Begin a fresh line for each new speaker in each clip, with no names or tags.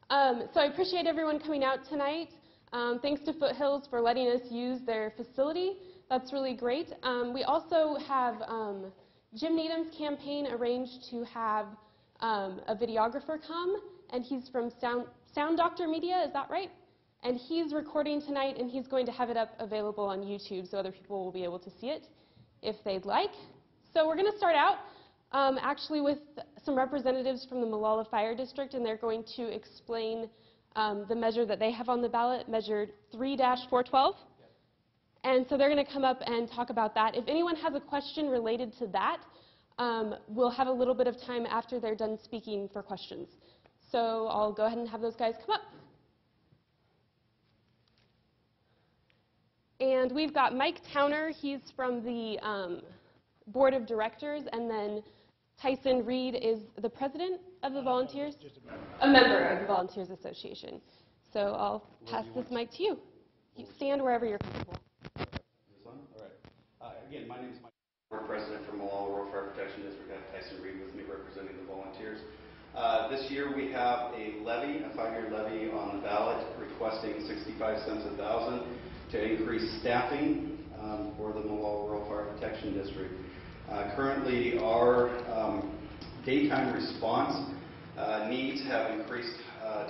So I appreciate everyone coming out tonight. Thanks to Foothills for letting us use their facility. That's really great. We also have Jim Needham's campaign arranged to have a videographer come, and he's from Sound Doctor Media, is that right? And he's recording tonight, and he's going to have it up available on YouTube so other people will be able to see it if they'd like. So we're going to start out actually with some representatives from the Molalla Fire District, and they're going to explain the measure that they have on the ballot, Measure 3-412. And so they're going to come up and talk about that. If anyone has a question related to that, we'll have a little bit of time after they're done speaking for questions. So I'll go ahead and have those guys come up. And we've got Mike Towner. He's from the Board of Directors, and then Tyson Reed is the president of the Volunteers? Just a member of the Volunteers Association. So I'll pass this mic to you. You stand wherever you're comfortable.
This one? All right. Again, my name is Mike, Board President for Molalla Rural Fire Protection District. I have Tyson Reed with me representing the volunteers. This year we have a levy, a 5-year levy on the ballot requesting 65 cents a thousand to increase staffing for the Molalla Rural Fire Protection District. Currently, our daytime response needs have increased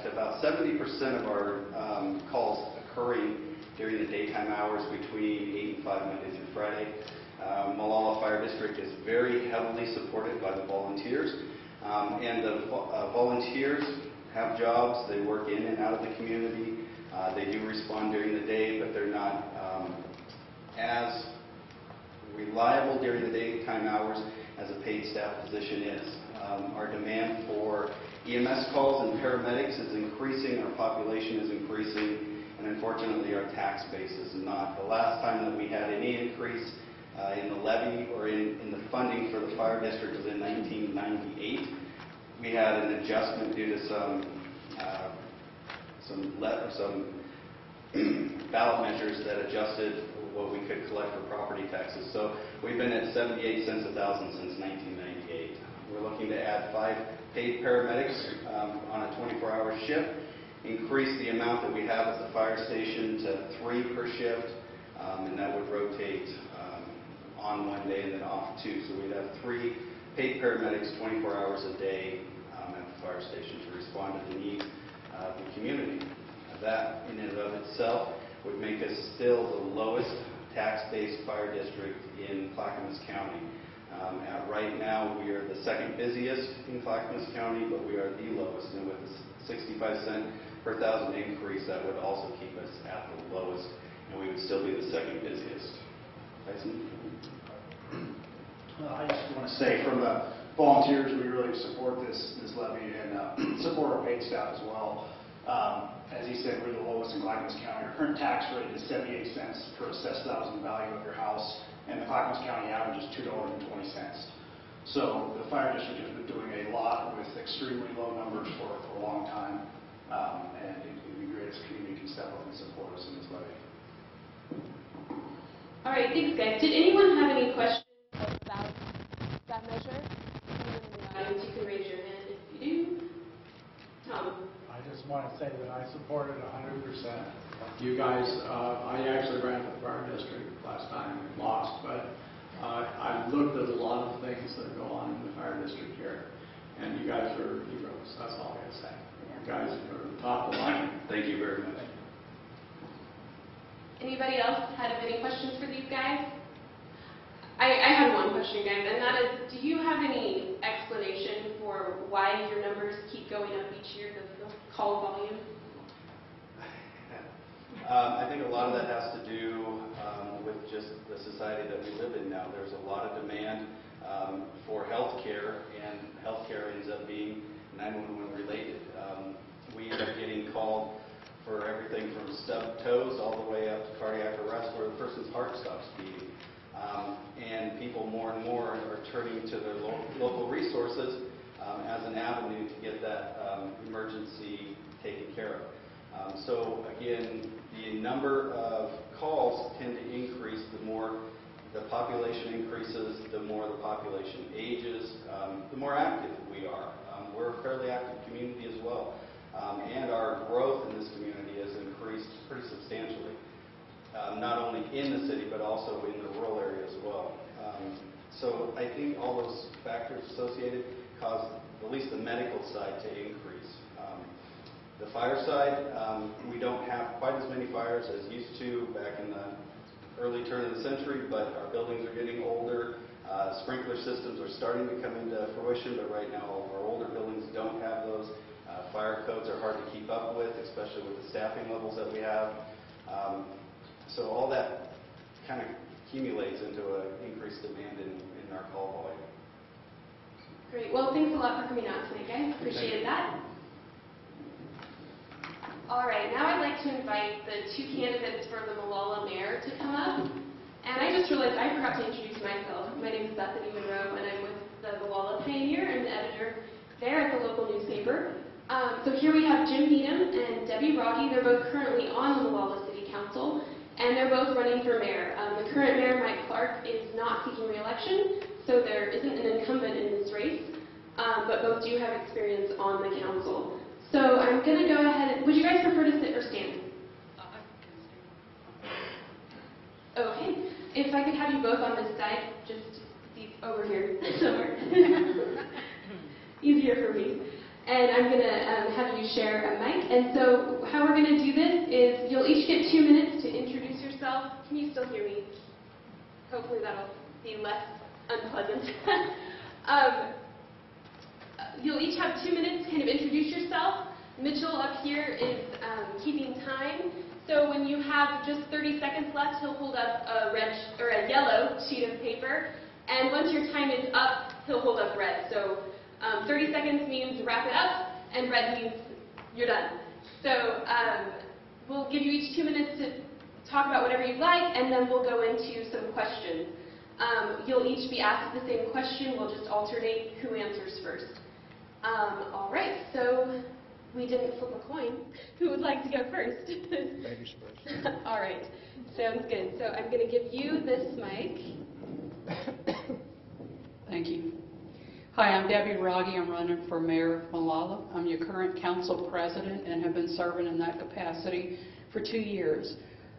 to about 70% of our calls occurring during the daytime hours between 8 and 5 Monday through Friday. Molalla Fire District is very heavily supported by the volunteers, and the volunteers have jobs. They work in and out of the community. They do respond during the day, but they're not as reliable during the daytime hours as a paid staff position is. Our demand for EMS calls and paramedics is increasing, our population is increasing, and unfortunately our tax base is not. The last time that we had any increase in the levy or in the funding for the fire district was in 1998. We had an adjustment due to some ballot measures that adjusted what we could collect for property taxes. So we've been at 78 cents a thousand since 1998. We're looking to add 5 paid paramedics on a 24-hour shift, increase the amount that we have at the fire station to 3 per shift, and that would rotate on one day and then off 2. So we'd have 3 paid paramedics 24 hours a day at the fire station to respond to the needs of the community. That in and of itself would make us still the lowest tax-based fire district in Clackamas County. Right now, we are the second busiest in Clackamas County, but we are the lowest. And with a 65 cent per thousand increase, that would also keep us at the lowest, and we would still be the second busiest. Tyson?
I just want to say, from the volunteers, we really support this levy and support our paid staff as well. As he said, we're the lowest in Clackamas County. Our current tax rate is 78 cents per assessed thousand value of your house, and the Clackamas County average is $2.20. So the fire district has been doing a lot with extremely low numbers for a long time, and it would be great if the community can step up and support us in this levy.
All right, thanks, guys. Did anyone have any questions about that measure? Anyone in the audience, you can raise your hand if you do. Tom.
I just want to say that I support it 100%. You guys, I actually ran for the fire district last time and lost, but I've looked at a lot of things that go on in the fire district here, and you guys are heroes. That's all I got to say. You guys are top of the line.
Thank you very much.
Anybody else have any questions for these guys? I have one question, guys, and that is, do you have any explanation for why your numbers keep going up each year, the call volume?
I think a lot of that has to do with just the society that we live in now. There's a lot of demand for health care, and health care ends up being 911 related. We end up getting called for everything from stubbed toes all the way up to cardiac arrest where the person's heart stops beating. And people more and more are turning to their local resources as an avenue to get that emergency taken care of. So again, the number of calls tend to increase the more the population increases, the more the population ages, the more active we are. We're a fairly active community as well. And factors associated, caused at least the medical side to increase. The fire side, we don't have quite as many fires as used to back in the early turn of the century, but our buildings are getting older. Sprinkler systems are starting to come into fruition, but right now our older buildings don't have those. Fire codes are hard to keep up with, especially with the staffing levels that we have. So all that kind of accumulates into an increased demand in our call volume.
Great. Well, thanks a lot for coming out tonight, guys. Appreciated that. All right, now I'd like to invite the two candidates for the Molalla mayor to come up. And I just realized I forgot to introduce myself. My name is Bethany Monroe, and I'm with the Molalla Pioneer and the editor there at the local newspaper. So here we have Jim Needham and Debbie Rogge. They're both currently on the Molalla City Council, and they're both running for mayor. The current mayor, Mike Clark, is not seeking re-election, so there isn't an incumbent in this race, but both do have experience on the council. So I'm going to go ahead and, would you guys prefer to sit or stand? Okay. If I could have you both on this side, just over here somewhere. Easier for me. And I'm going to have you share a mic. And so how we're going to do this is you'll each get 2 minutes to introduce yourself. Can you still hear me? Hopefully that'll be less unpleasant. You'll each have 2 minutes to kind of introduce yourself. Mitchell up here is keeping time. So when you have just 30 seconds left, he'll hold up a red or a yellow sheet of paper. And once your time is up, he'll hold up red. So 30 seconds means wrap it up, and red means you're done. So we'll give you each 2 minutes to talk about whatever you'd like, and then we'll go into some questions. You'll each be asked the same question. We'll just alternate who answers first. All right, so we didn't flip a coin. Who would like to go first?
Ladies first.
All right, sounds good. So I'm going to give you this mic.
Thank you. Hi, I'm Debbie Rogge. I'm running for mayor of Molalla. I'm your current council president and have been serving in that capacity for 2 years.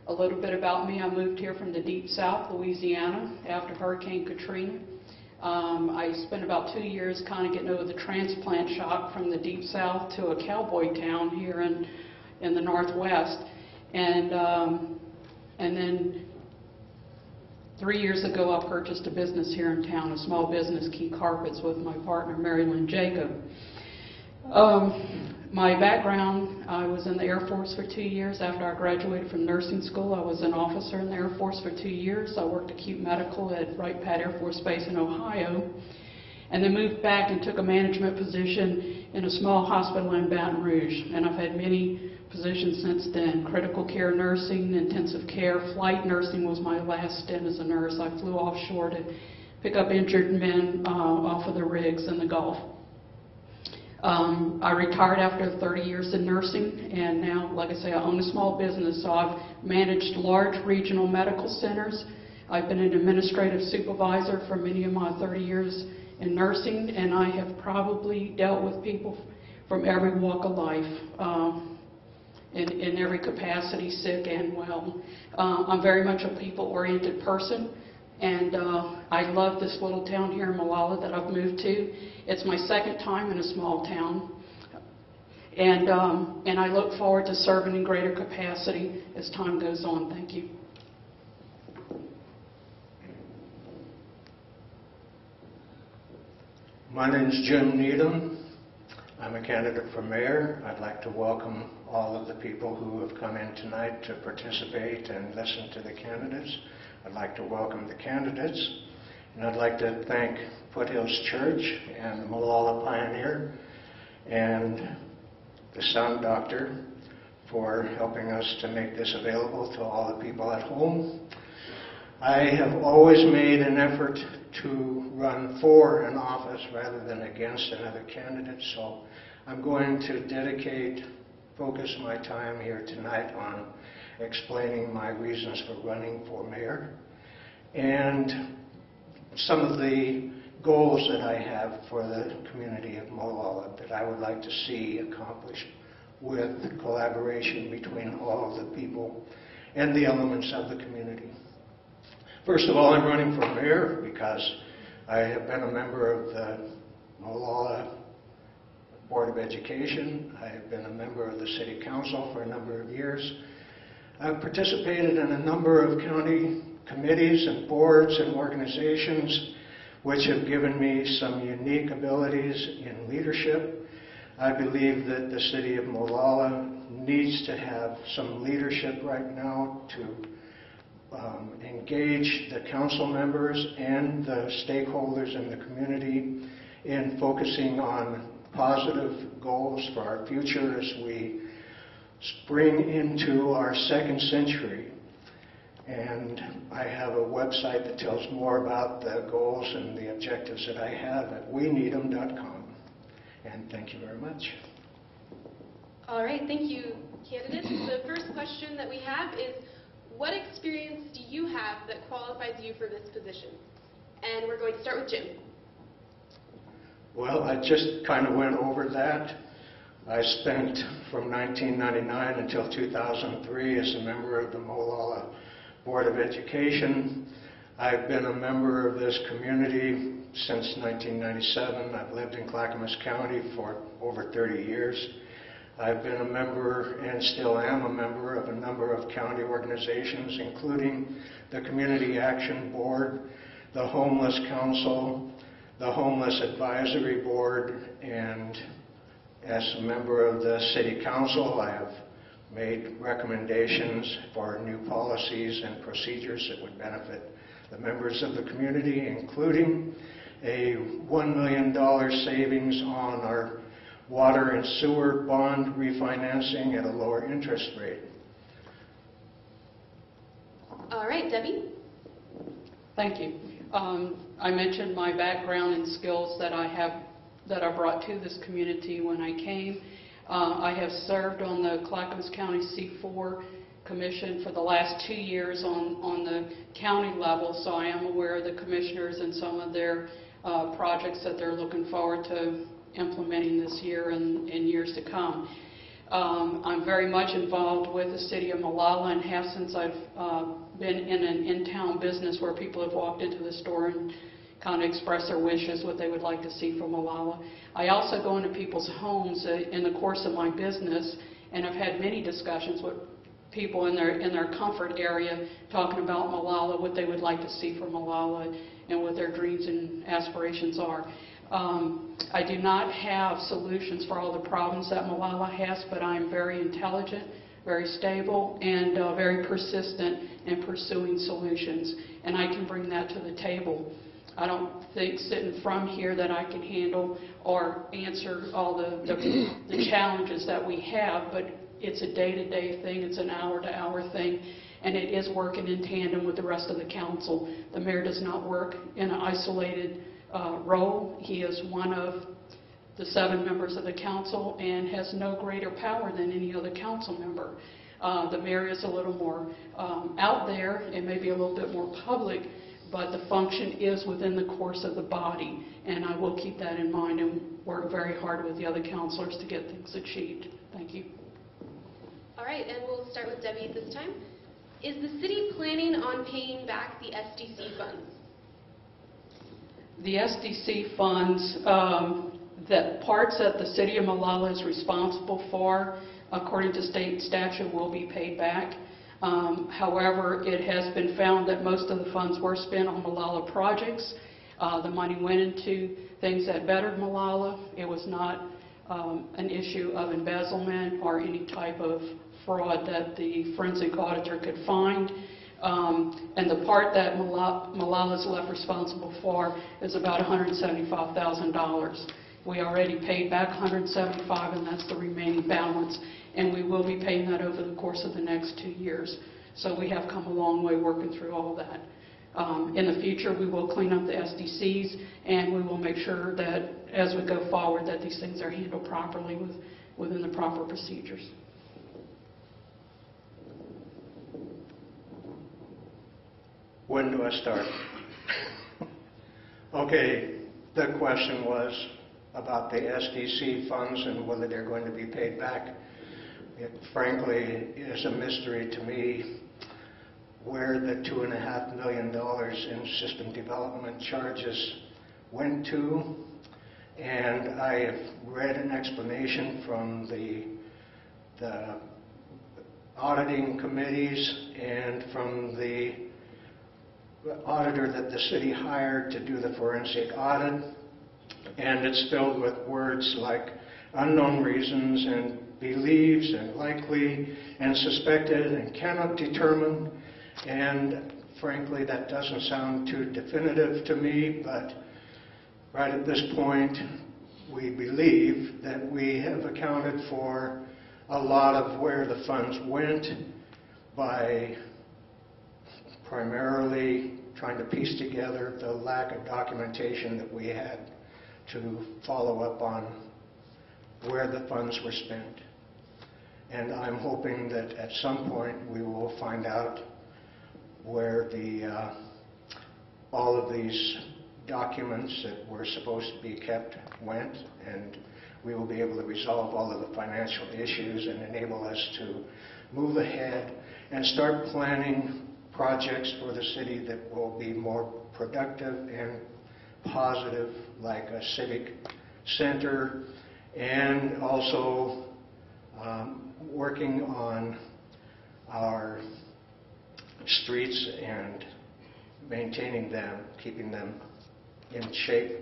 A little bit about me, I moved here from the deep south, Louisiana, after Hurricane Katrina. I spent about 2 years kind of getting over the transplant shock from the deep south to a cowboy town here in the northwest. And then 3 years ago, I purchased a business here in town, a small business, Key Carpets, with my partner, Mary Lynn Jacob. My background, I was in the Air Force for 2 years. After I graduated from nursing school, I was an officer in the Air Force for 2 years. I worked acute medical at Wright Pat Air Force Base in Ohio, and then moved back and took a management position in a small hospital in Baton Rouge. And I've had many positions since then: critical care nursing, intensive care, flight nursing was my last stint as a nurse. I flew offshore to pick up injured men off of the rigs in the Gulf. I retired after 30 years in nursing, and now, like I say, I own a small business, so I've managed large regional medical centers. I've been an administrative supervisor for many of my 30 years in nursing, and I have probably dealt with people from every walk of life, in every capacity, sick and well. I'm very much a people-oriented person, and I love this little town here in Molalla that I've moved to. It's my second time in a small town, and I look forward to serving in greater capacity as time goes on. Thank you.
My name is Jim Needham. I'm a candidate for mayor. I'd like to welcome all of the people who have come in tonight to participate and listen to the candidates. I'd like to welcome the candidates, and I'd like to thank Foothills Church and the Molalla Pioneer and the Sound Doctor for helping us to make this available to all the people at home. I have always made an effort to run for an office rather than against another candidate, so I'm going to focus my time here tonight on explaining my reasons for running for mayor and some of the goals that I have for the community of Molalla that I would like to see accomplished with collaboration between all of the people and the elements of the community. First of all, I'm running for mayor because I have been a member of the Molalla Board of Education. I have been a member of the City Council for a number of years. I've participated in a number of county committees and boards and organizations which have given me some unique abilities in leadership. I believe that the City of Molalla needs to have some leadership right now to engage the council members and the stakeholders in the community in focusing on positive goals for our future as we spring into our second century. And I have a website that tells more about the goals and the objectives that I have at weneedem.com. And thank you very much.
All right, thank you, candidates. The first question that we have is, what experience do you have that qualifies you for this position? And we're going to start with Jim.
Well, I just kind of went over that. I spent from 1999 until 2003 as a member of the Molalla Board of Education. I've been a member of this community since 1997. I've lived in Clackamas County for over 30 years. I've been a member and still am a member of a number of county organizations, including the Community Action Board, the Homeless Council, the Homeless Advisory Board, and as a member of the City Council, I have made recommendations for new policies and procedures that would benefit the members of the community, including a $1 million savings on our water and sewer bond refinancing at a lower interest rate.
All right, Debbie.
Thank you. I mentioned my background and skills that I brought to this community when I came. I have served on the Clackamas County C4 Commission for the last 2 years on the county level, so I am aware of the commissioners and some of their projects that they're looking forward to implementing this year and years to come. I'm very much involved with the City of Molalla and have since I've been in an in-town business where people have walked into the store and kind of express their wishes, what they would like to see from Molalla. I also go into people's homes in the course of my business, and I've had many discussions with people in their comfort area talking about Molalla, what they would like to see from Molalla, and what their dreams and aspirations are. I do not have solutions for all the problems that Molalla has, but I am very intelligent, very stable, and very persistent in pursuing solutions, and I can bring that to the table. I don't think sitting from here that I can handle or answer all the challenges that we have, but it's a day-to-day thing, it's an hour-to-hour thing, and it is working in tandem with the rest of the council. The mayor does not work in an isolated role. He is one of the 7 members of the council and has no greater power than any other council member. The mayor is a little more out there and maybe a little bit more public, but the function is within the course of the body, and I will keep that in mind and work very hard with the other councilors to get things achieved. Thank you.
All right, and we'll start with Debbie this time. Is the city planning on paying back the SDC funds?
The SDC funds, that parts that the City of Molalla is responsible for, according to state statute, will be paid back. However, it has been found that most of the funds were spent on Molalla projects. The money went into things that bettered Molalla. It was not an issue of embezzlement or any type of fraud that the forensic auditor could find. And the part that Molalla is left responsible for is about $175,000. We already paid back $175,000, and that's the remaining balance. And we will be paying that over the course of the next 2 years. So we have come a long way working through all of that. In the future, we will clean up the SDCs, and we will make sure that as we go forward that these things are handled properly within the proper procedures.
When do I start? Okay, the question was about the SDC funds and whether they're going to be paid back. It frankly is a mystery to me where the $2.5 million in system development charges went to, and I have read an explanation from the auditing committees and from the auditor that the city hired to do the forensic audit, and it's filled with words like unknown reasons and believes and likely and suspected and cannot determine, and frankly that doesn't sound too definitive to me, but right at this point we believe that we have accounted for a lot of where the funds went by primarily trying to piece together the lack of documentation that we had to follow up on where the funds were spent. And I'm hoping that at some point we will find out where all of these documents that were supposed to be kept went, and we will be able to resolve all of the financial issues and enable us to move ahead and start planning projects for the city that will be more productive and positive, like a civic center, and also working on our streets and maintaining them, keeping them in shape.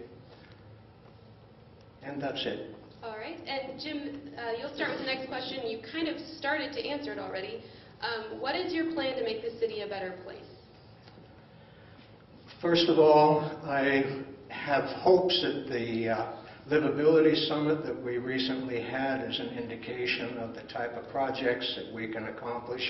And that's it.
All right. And Jim, you'll start with the next question. You kind of started to answer it already. What is your plan to make the city a better place?
First of all, I have hopes that the Livability Summit that we recently had is an indication of the type of projects that we can accomplish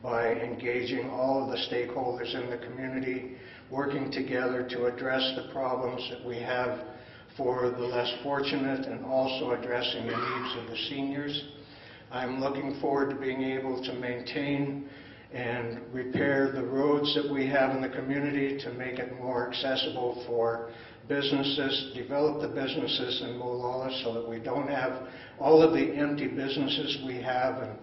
by engaging all of the stakeholders in the community, working together to address the problems that we have for the less fortunate, and also addressing the needs of the seniors. I'm looking forward to being able to maintain and repair the roads that we have in the community to make it more accessible for businesses, develop the businesses in Molalla so that we don't have all of the empty businesses we have and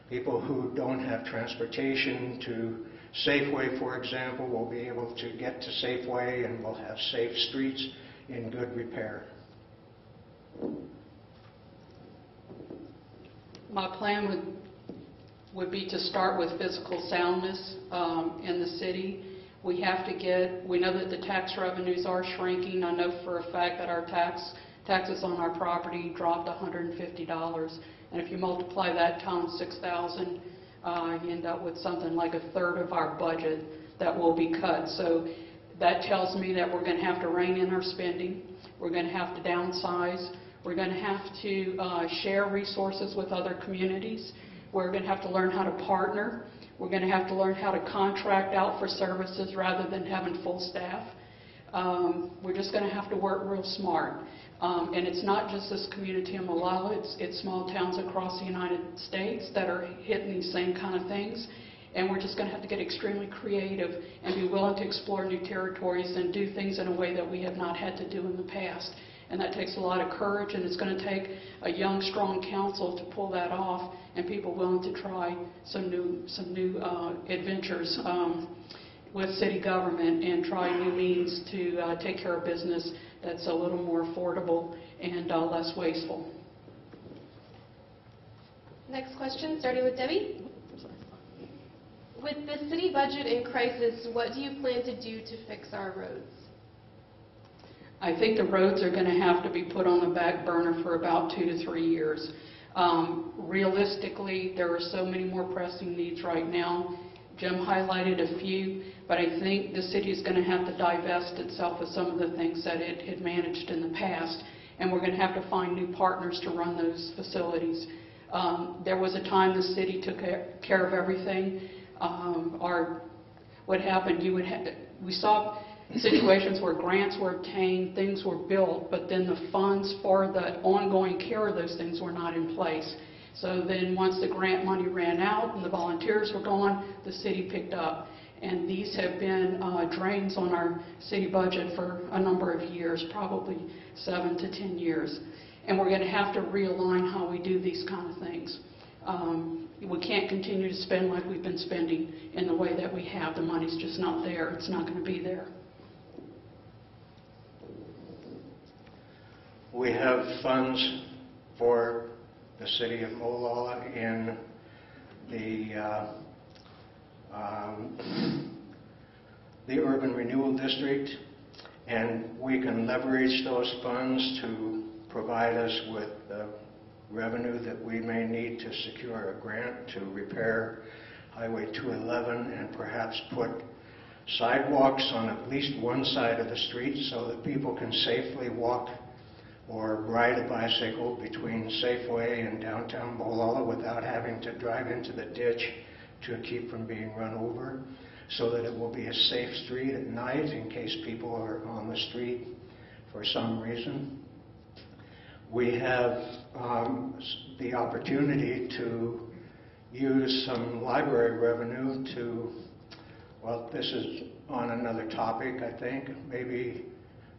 people who don't have transportation to Safeway, for example, will be able to get to Safeway, and we'll have safe streets in good repair.
My plan would be to start with physical soundness in the city. We know that the tax revenues are shrinking. I know for a fact that our taxes on our property dropped $150. And if you multiply that times 6,000, you end up with something like a third of our budget that will be cut. So that tells me that we're going to have to rein in our spending. We're going to have to downsize. We're going to have to share resources with other communities. We're going to have to learn how to partner. We're going to have to learn how to contract out for services rather than having full staff. We're just going to have to work real smart. And it's not just this community in Molalla, it's small towns across the United States that are hitting these same kind of things. And we're just going to have to get extremely creative and be willing to explore new territories and do things in a way that we have not had to do in the past. And that takes a lot of courage, and it's going to take a young, strong council to pull that off, and people willing to try some new adventures with city government and try new means to take care of business that's a little more affordable and less wasteful.
Next question, starting with Debbie. With the city budget in crisis, what do you plan to do to fix our roads?
I think the roads are going to have to be put on the back burner for about 2 to 3 years. Realistically, there are so many more pressing needs right now. Jim highlighted a few, but I think the city is going to have to divest itself of some of the things that it had managed in the past, and we're going to have to find new partners to run those facilities. There was a time the city took care of everything. What happened, we saw situations where grants were obtained, things were built, but then the funds for the ongoing care of those things were not in place. So then once the grant money ran out and the volunteers were gone, the city picked up. And these have been drains on our city budget for a number of years, probably 7 to 10 years. And we're going to have to realign how we do these kind of things. We can't continue to spend like we've been spending in the way that we have. The money's just not there. It's not going to be there.
We have funds for the city of Molalla in the Urban Renewal District, and we can leverage those funds to provide us with the revenue that we may need to secure a grant to repair Highway 211 and perhaps put sidewalks on at least one side of the street so that people can safely walk or ride a bicycle between Safeway and downtown Molalla without having to drive into the ditch to keep from being run over, so that it will be a safe street at night in case people are on the street for some reason. We have the opportunity to use some library revenue to, well, this is on another topic, I think, maybe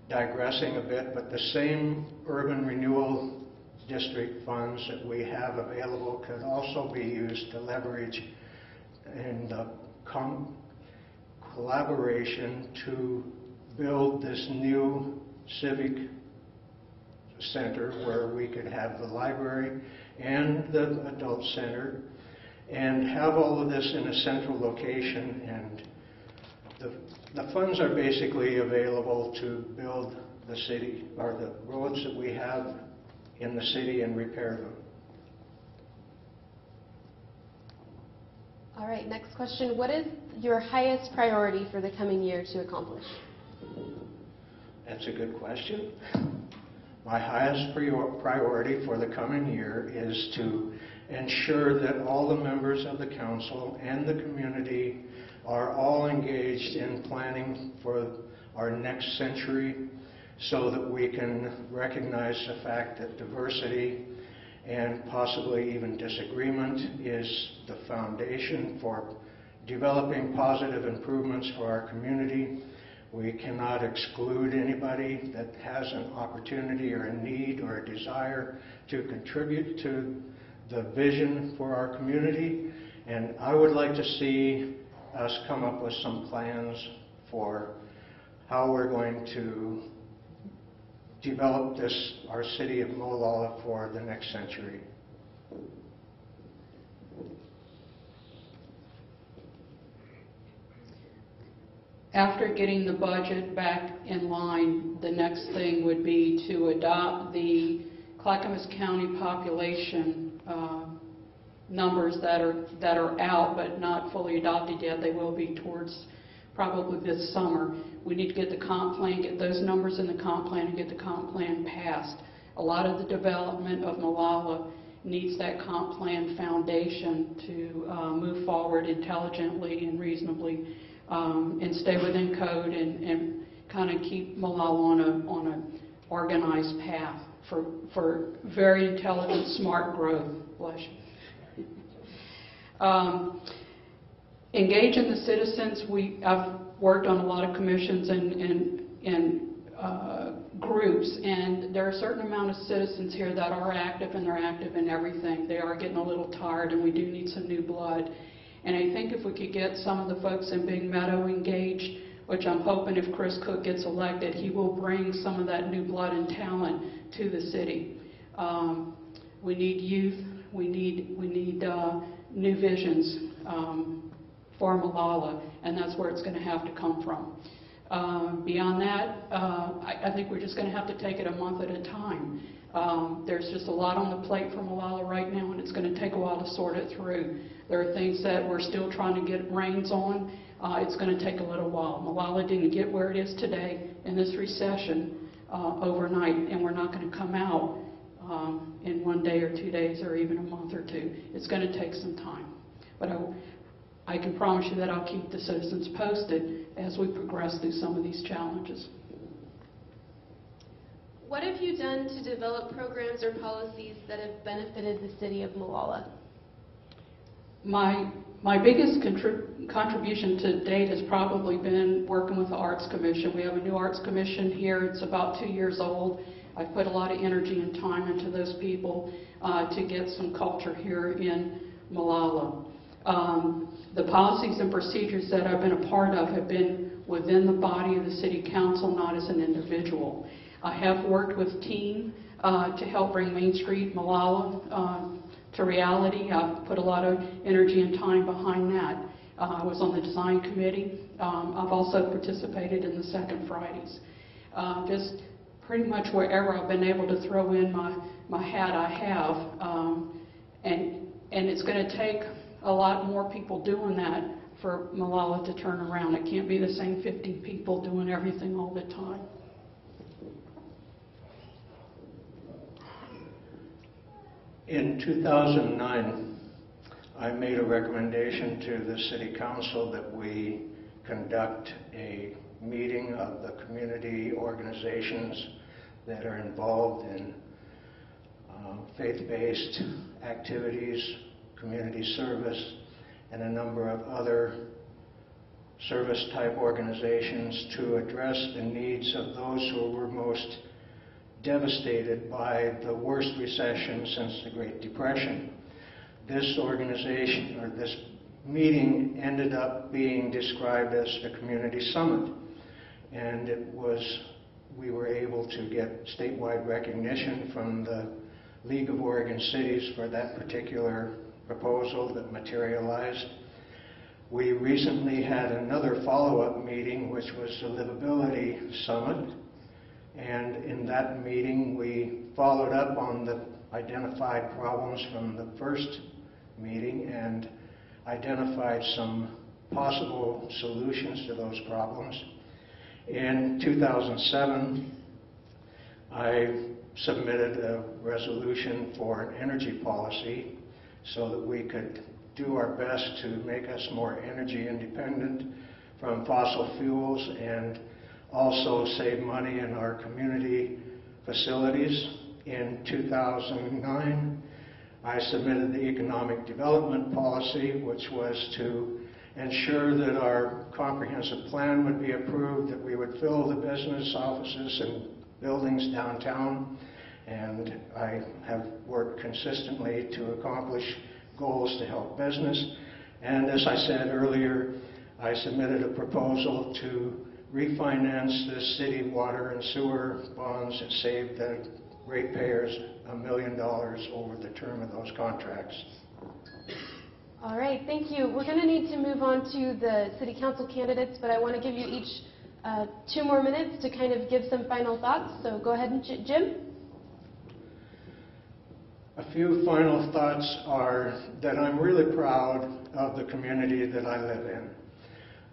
digressing a bit, but the same Urban Renewal District funds that we have available could also be used to leverage in the collaboration to build this new civic center where we could have the library and the adult center and have all of this in a central location, and the funds are basically available to build the city, or the roads that we have in the city, and repair them.
All right, next question. What is your highest priority for the coming year to accomplish?
That's a good question. My highest priority for the coming year is to ensure that all the members of the council and the community are all engaged in planning for our next century, so that we can recognize the fact that diversity and possibly even disagreement is the foundation for developing positive improvements for our community. We cannot exclude anybody that has an opportunity or a need or a desire to contribute to the vision for our community. And I would like to see us come up with some plans for how we're going to develop this, our city of Molalla, for the next century.
After getting the budget back in line, the next thing would be to adopt the Clackamas County population numbers that are out but not fully adopted yet. They will be towards probably this summer. We need to get the comp plan, get those numbers in the comp plan, and get the comp plan passed. A lot of the development of Molalla needs that comp plan foundation to move forward intelligently and reasonably, and stay within code and kind of keep Molalla on an organized path for very intelligent, smart growth. Bless you. Engaging the citizens. I've worked on a lot of commissions and groups, and there are a certain amount of citizens here that are active, and they're active in everything. They are getting a little tired, and we do need some new blood. And I think if we could get some of the folks in Big Meadow engaged, which I'm hoping if Chris Cook gets elected, he will bring some of that new blood and talent to the city. We need youth. We need new visions for Molalla, and that's where it's going to have to come from. Beyond that, I think we're just going to have to take it a month at a time. There's just a lot on the plate for Molalla right now, and it's going to take a while to sort it through. There are things that we're still trying to get reins on. It's going to take a little while. Molalla didn't get where it is today in this recession overnight, and we're not going to come out in 1 day or 2 days or even a month or two. It's going to take some time. But I can promise you that I'll keep the citizens posted as we progress through some of these challenges.
What have you done to develop programs or policies that have benefited the city of Molalla?
My biggest contribution to date has probably been working with the Arts Commission. We have a new Arts Commission here. It's about 2 years old. I've put a lot of energy and time into those people to get some culture here in Molalla. The policies and procedures that I've been a part of have been within the body of the City Council, not as an individual. I have worked with TEAM to help bring Main Street, Molalla, to reality. I've put a lot of energy and time behind that. I was on the design committee. I've also participated in the Second Fridays. Just pretty much wherever I've been able to throw in my hat, I have. And it's going to take a lot more people doing that for Molalla to turn around. It can't be the same 50 people doing everything all the time.
In 2009, I made a recommendation to the City Council that we conduct a meeting of the community organizations that are involved in faith-based activities, community service, and a number of other service-type organizations to address the needs of those who were most devastated by the worst recession since the Great Depression. This organization, or this meeting, ended up being described as the Community Summit. And we were able to get statewide recognition from the League of Oregon Cities for that particular proposal that materialized. We recently had another follow-up meeting, which was the Livability Summit. And in that meeting, we followed up on the identified problems from the first meeting and identified some possible solutions to those problems. In 2007, I submitted a resolution for an energy policy so that we could do our best to make us more energy independent from fossil fuels and also save money in our community facilities. In 2009, I submitted the economic development policy, which was to ensure that our comprehensive plan would be approved, that we would fill the business offices and buildings downtown, and I have worked consistently to accomplish goals to help business. And as I said earlier, I submitted a proposal to refinance the city water and sewer bonds and save the ratepayers $1 million over the term of those contracts.
All right, thank you. We're going to need to move on to the City Council candidates, but I want to give you each 2 more minutes to kind of give some final thoughts. So go ahead and Jim.
A few final thoughts are that I'm really proud of the community that I live in.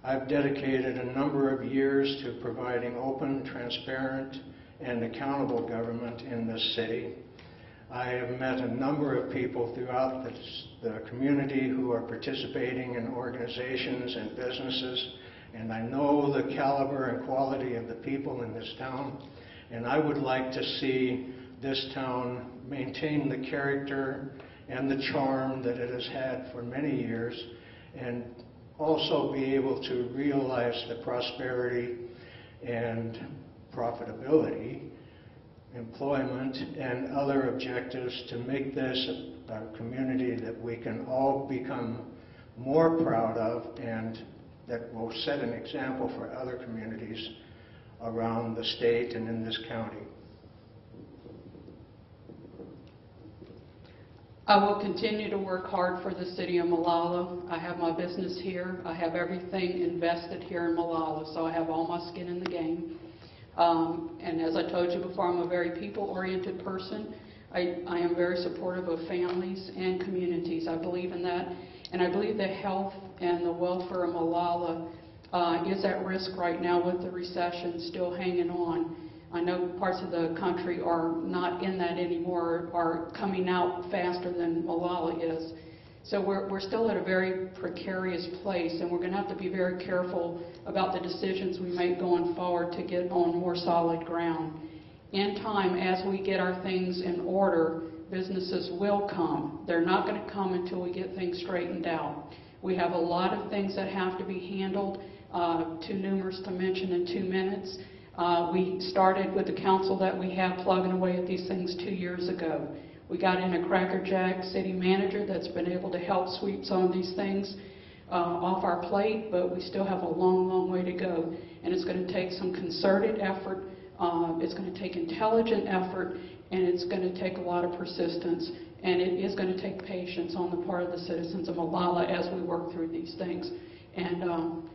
I've dedicated a number of years to providing open, transparent, and accountable government in this city. I have met a number of people throughout the community who are participating in organizations and businesses, and I know the caliber and quality of the people in this town, and I would like to see this town maintain the character and the charm that it has had for many years, and also be able to realize the prosperity and profitability, employment, and other objectives to make this a community that we can all become more proud of and that will set an example for other communities around the state and in this county.
I will continue to work hard for the city of Molalla. I have my business here. I have everything invested here in Molalla, so I have all my skin in the game. And as I told you before, I'm a very people-oriented person. I am very supportive of families and communities. I believe in that. And I believe the health and the welfare of Molalla is at risk right now with the recession still hanging on. I know parts of the country are not in that anymore, are coming out faster than Molalla is. So we're still at a very precarious place, and we're going to have to be very careful about the decisions we make going forward to get on more solid ground. In time, as we get our things in order, businesses will come. They're not going to come until we get things straightened out. We have a lot of things that have to be handled, too numerous to mention in 2 minutes. We started with the council that we have plugging away at these things 2 years ago. We got in a crackerjack city manager that's been able to help sweep some of these things off our plate, but we still have a long, long way to go. And it's going to take some concerted effort. It's going to take intelligent effort, and it's going to take a lot of persistence, and it is going to take patience on the part of the citizens of Molalla as we work through these things. And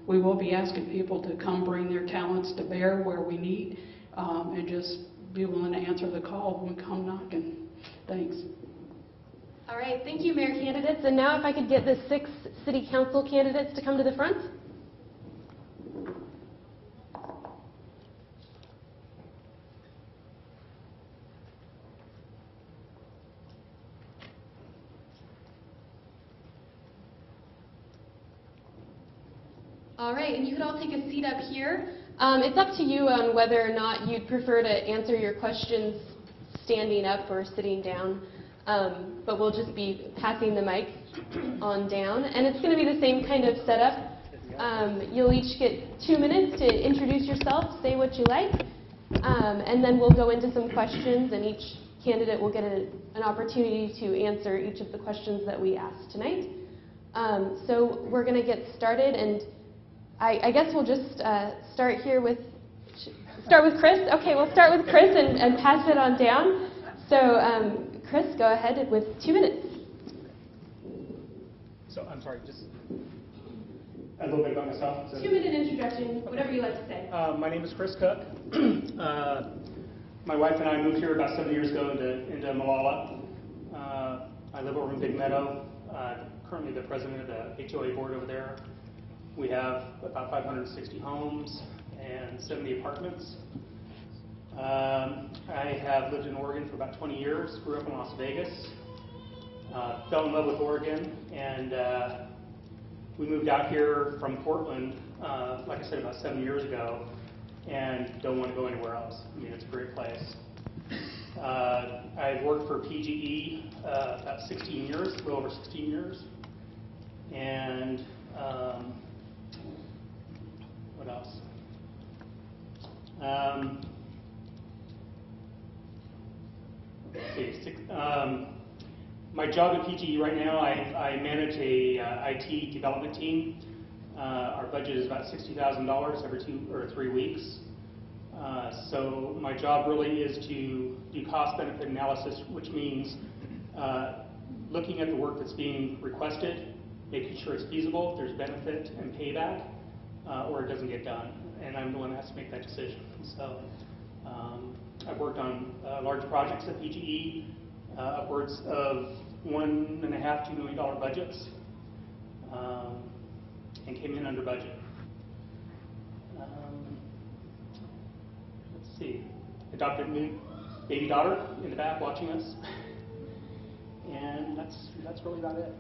we will be asking people to come bring their talents to bear where we need, and just be willing to answer the call when we come knocking. Thanks.
All right, thank you, Mayor candidates. And now if I could get the 6 City Council candidates to come to the front. All right, and you could all take a seat up here. It's up to you on whether or not you'd prefer to answer your questions standing up or sitting down. But we'll just be passing the mic on down. And it's going to be the same kind of setup. You'll each get 2 minutes to introduce yourself, say what you like, and then we'll go into some questions, and each candidate will get an opportunity to answer each of the questions that we asked tonight. So we're going to get started, and I guess we'll just start with Chris. Okay, we'll start with Chris and pass it on down. So Chris, go ahead with 2 minutes.
So, I'm sorry, just a little bit about myself.
2-minute introduction, whatever you like to say.
My name is Chris Cook. My wife and I moved here about 7 years ago into Molalla. I live over in Big Meadow. Currently the president of the HOA board over there. We have about 560 homes and 70 apartments. I have lived in Oregon for about 20 years, grew up in Las Vegas, fell in love with Oregon, and we moved out here from Portland, like I said, about 7 years ago, and don't want to go anywhere else. I mean, it's a great place. I've worked for PGE about 16 years, a little over 16 years, and what else? My job at PGE right now, I manage a IT development team. Our budget is about $60,000 every 2 or 3 weeks. So my job really is to do cost-benefit analysis, which means looking at the work that's being requested, making sure it's feasible, there's benefit and payback, or it doesn't get done. And I'm the one that has to make that decision. So I've worked on large projects at PGE, upwards of $1.5 to $2 million budgets, and came in under budget. Let's see, adopted a new baby daughter in the back watching us, and that's really about it.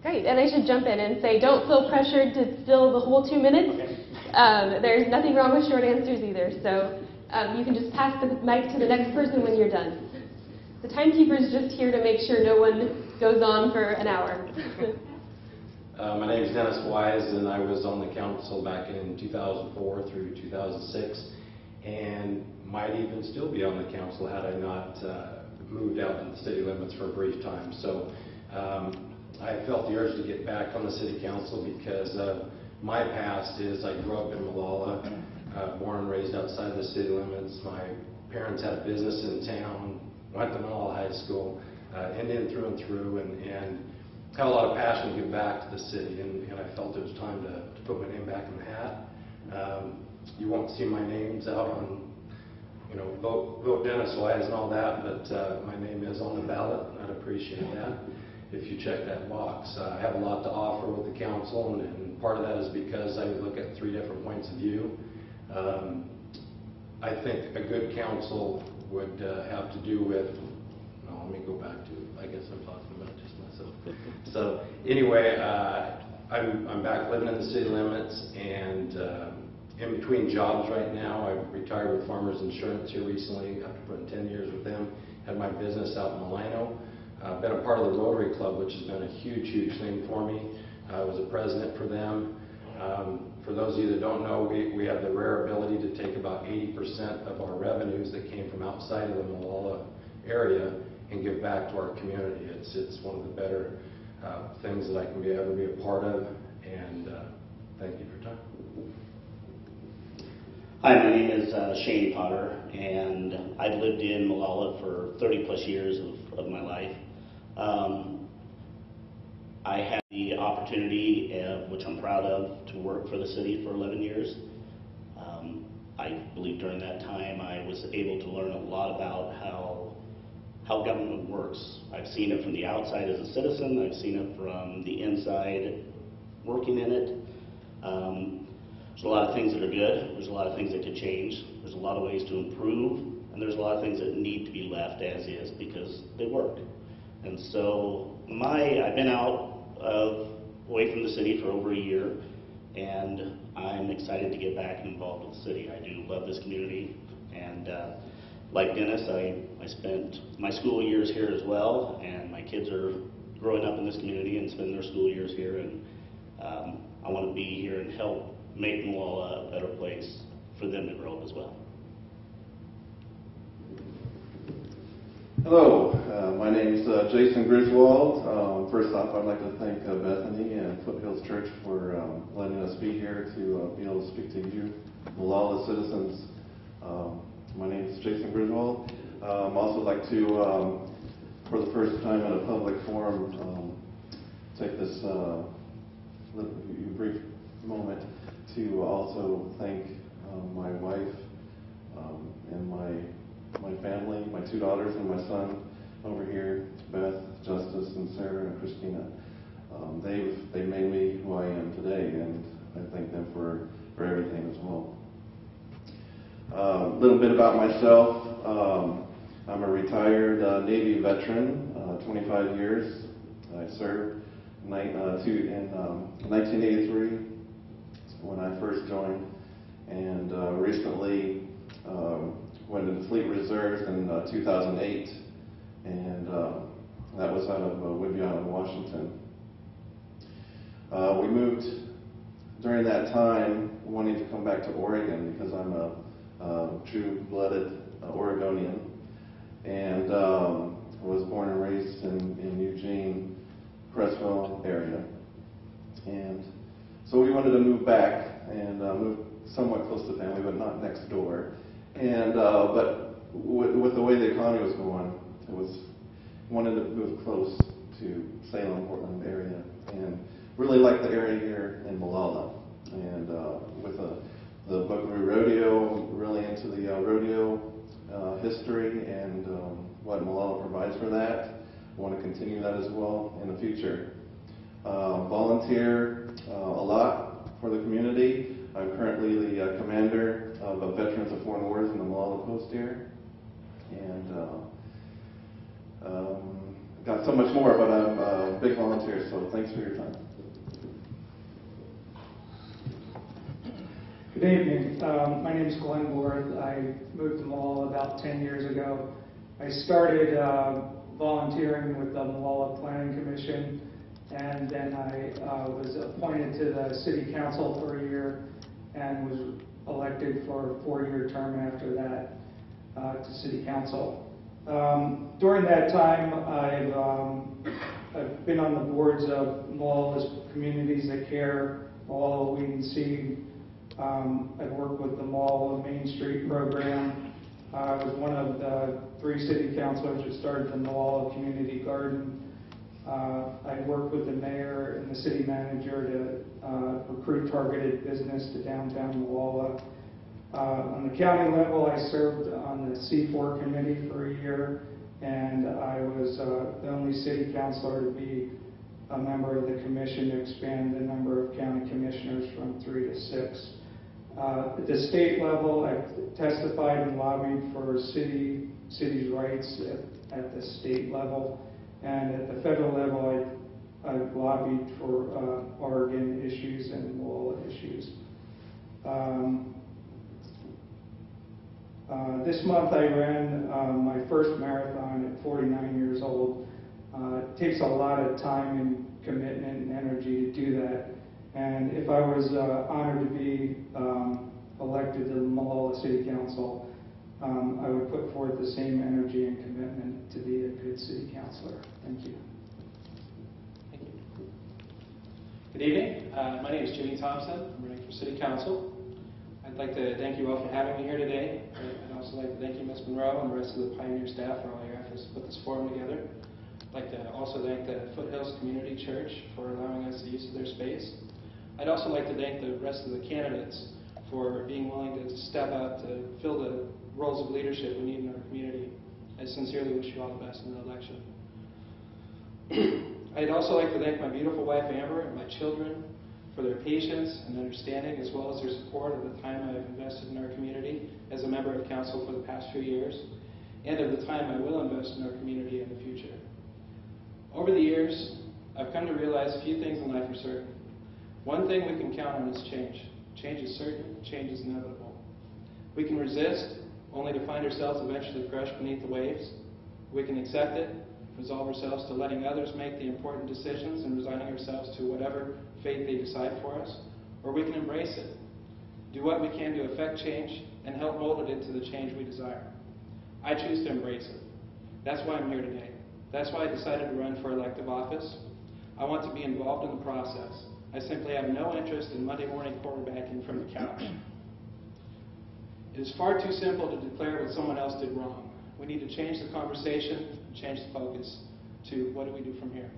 Great, and I should jump in and say, don't feel pressured to fill the whole 2 minutes. Okay. There's nothing wrong with short answers either, so you can just pass the mic to the next person when you're done. The timekeeper is just here to make sure no one goes on for an hour.
My name is Dennis Wise, and I was on the council back in 2004 through 2006, and might even still be on the council had I not moved out in the city limits for a brief time. So I felt the urge to get back on the city council because my past is I grew up in Molalla, born and raised outside the city limits. My parents had a business in town, went to Molalla High School, Indian through and through, and have a lot of passion to give back to the city, and I felt it was time to put my name back in the hat. You won't see my names out on, vote Dennis Wise and all that, but my name is on the ballot. I'd appreciate that if you check that box. I have a lot to offer with the council, and part of that is because I look at 3 different points of view. I think a good council would have to do with, let me go back to, I guess I'm talking about just myself. So anyway, I'm back living in the city limits, and in between jobs right now. I retired with Farmers Insurance here recently after putting 10 years with them. Had my business out in Molalla. Been a part of the Rotary Club, which has been a huge, huge thing for me. I was a president for them. For those of you that don't know, we have the rare ability to take about 80% of our revenues that came from outside of the Molalla area and give back to our community. It's one of the better things that I can ever be a part of, and thank you for your time.
Hi, my name is Shane Potter, and I've lived in Molalla for 30 plus years of my life. I had the opportunity, which I'm proud of, to work for the city for 11 years. I believe during that time I was able to learn a lot about how government works. I've seen it from the outside as a citizen, I've seen it from the inside working in it. There's a lot of things that are good, there's a lot of things that could change, there's a lot of ways to improve, and there's a lot of things that need to be left as is because they work. And so I've been out away from the city for over a year, and I'm excited to get back and involved with the city. I do love this community, and like Dennis, I spent my school years here as well, and my kids are growing up in this community and spending their school years here, and I want to be here and help make Molalla a better place for them to grow up as well.
Hello, my name is Jason Griswold. First off, I'd like to thank Bethany and Foothills Church for letting us be here to be able to speak to you, Molalla citizens. My name is Jason Griswold. Also like to, for the first time in a public forum, take this brief moment to also thank my wife and my family, my 2 daughters and my son over here, Beth, Justice, and Sarah, and Christina. They made me who I am today, and I thank them for everything as well. A little bit about myself. I'm a retired Navy veteran, 25 years. I served in 1983 when I first joined, and recently went into Fleet Reserves in 2008, and that was out of Whidbey Island, Washington. We moved during that time wanting to come back to Oregon because I'm a true-blooded Oregonian, and was born and raised in Eugene, Creswell area. And so we wanted to move back and move somewhat close to family, but not next door. And but with the way the economy was going, wanted to move close to Salem, Portland area, and really like the area here in Molalla. And with the Buckaroo Rodeo, really into the rodeo history and what Molalla provides for that. I want to continue that as well in the future. Volunteer a lot for the community. I'm currently the commander of Veterans of Foreign Wars in the Molalla Post here. And got so much more, but I'm a big volunteer, so thanks for your time.
Good evening. My name is Glenn Borth. I moved to Molalla about 10 years ago. I started volunteering with the Molalla Planning Commission, and then I was appointed to the City Council for a year and was elected for a 4-year term after that to City Council. During that time, I've been on the boards of Mollalla's Communities That Care, Molalla Weed and Seed. I've worked with the Molalla Main Street program. I was one of the 3 city councilors that started the Molalla Community Garden. I worked with the mayor and the city manager to recruit targeted business to downtown Molalla. On the county level, I served on the C4 committee for a year, and I was the only city councilor to be a member of the commission to expand the number of county commissioners from 3 to 6. At the state level, I've testified and lobbied for cities' rights at the state level, and at the federal level, I've lobbied for Oregon issues and Molalla issues. This month I ran my first marathon at 49 years old. It takes a lot of time and commitment and energy to do that. And if I was honored to be elected to the Molalla City Council, I would put forth the same energy and commitment to be a good city councilor. Thank you.
Thank you. Good evening. My name is Jimmy Thompson. I'm running for City Council. I'd
I'd like to thank you all for having me here today. I'd also like to thank you, Ms. Monroe, and the rest of the Pioneer staff for all your efforts to put this forum together. I'd like to also thank the Foothills Community Church for allowing us the use of their space. I'd also like to thank the rest of the candidates for being willing to step up to fill the roles of leadership we need in our community. I sincerely wish you all the best in the election. I'd also like to thank my beautiful wife, Amber, and my children for their patience and understanding, as well as their support of the time I've invested in our community as a member of council for the past few years, and of the time I will invest in our community in the future. Over the years, I've come to realize a few things in life are certain. One thing we can count on is change. Change is certain, change is inevitable. We can resist, only to find ourselves eventually crushed beneath the waves. We can accept it, resolve ourselves to letting others make the important decisions and resigning ourselves to whatever fate they decide for us, or we can embrace it, do what we can to affect change, and help mold it into the change we desire. I choose to embrace it. That's why I'm here today. That's why I decided to run for elective office. I want to be involved in the process. I simply have no interest in Monday morning quarterbacking from the couch. It is far too simple to declare what someone else did wrong. We need to change the conversation, change the focus to what do we do from here.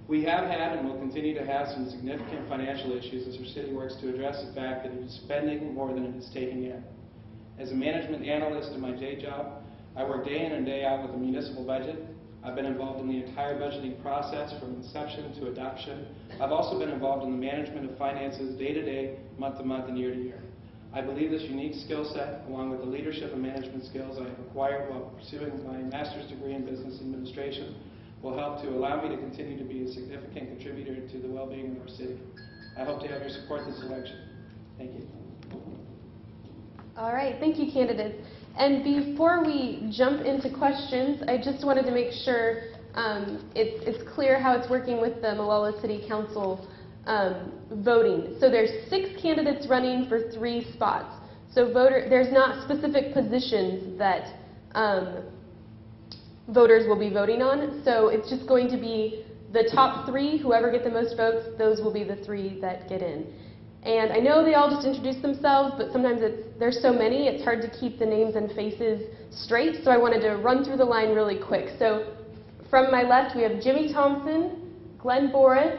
We have had and will continue to have some significant financial issues as our city works to address the fact that it is spending more than it is taking in. As a management analyst in my day job, I work day in and day out with the municipal budget. I've been involved in the entire budgeting process from inception to adoption. I've also been involved in the management of finances day to day, month to month, and year to year. I believe this unique skill set, along with the leadership and management skills I have acquired while pursuing my master's degree in business administration, will help to allow me to continue to be a significant contributor to the well-being of our city. I hope to have your support this election. Thank you.
All right, thank you, candidates. And before we jump into questions, I just wanted to make sure it's clear how it's working with the Molalla City Council voting. So there's 6 candidates running for 3 spots. So there's not specific positions that voters will be voting on. So it's just going to be the top 3, whoever get the most votes, those will be the 3 that get in. And I know they all just introduce themselves, but sometimes there's so many, it's hard to keep the names and faces straight, so I wanted to run through the line really quick. So from my left, we have Jimmy Thompson, Glenn Boris,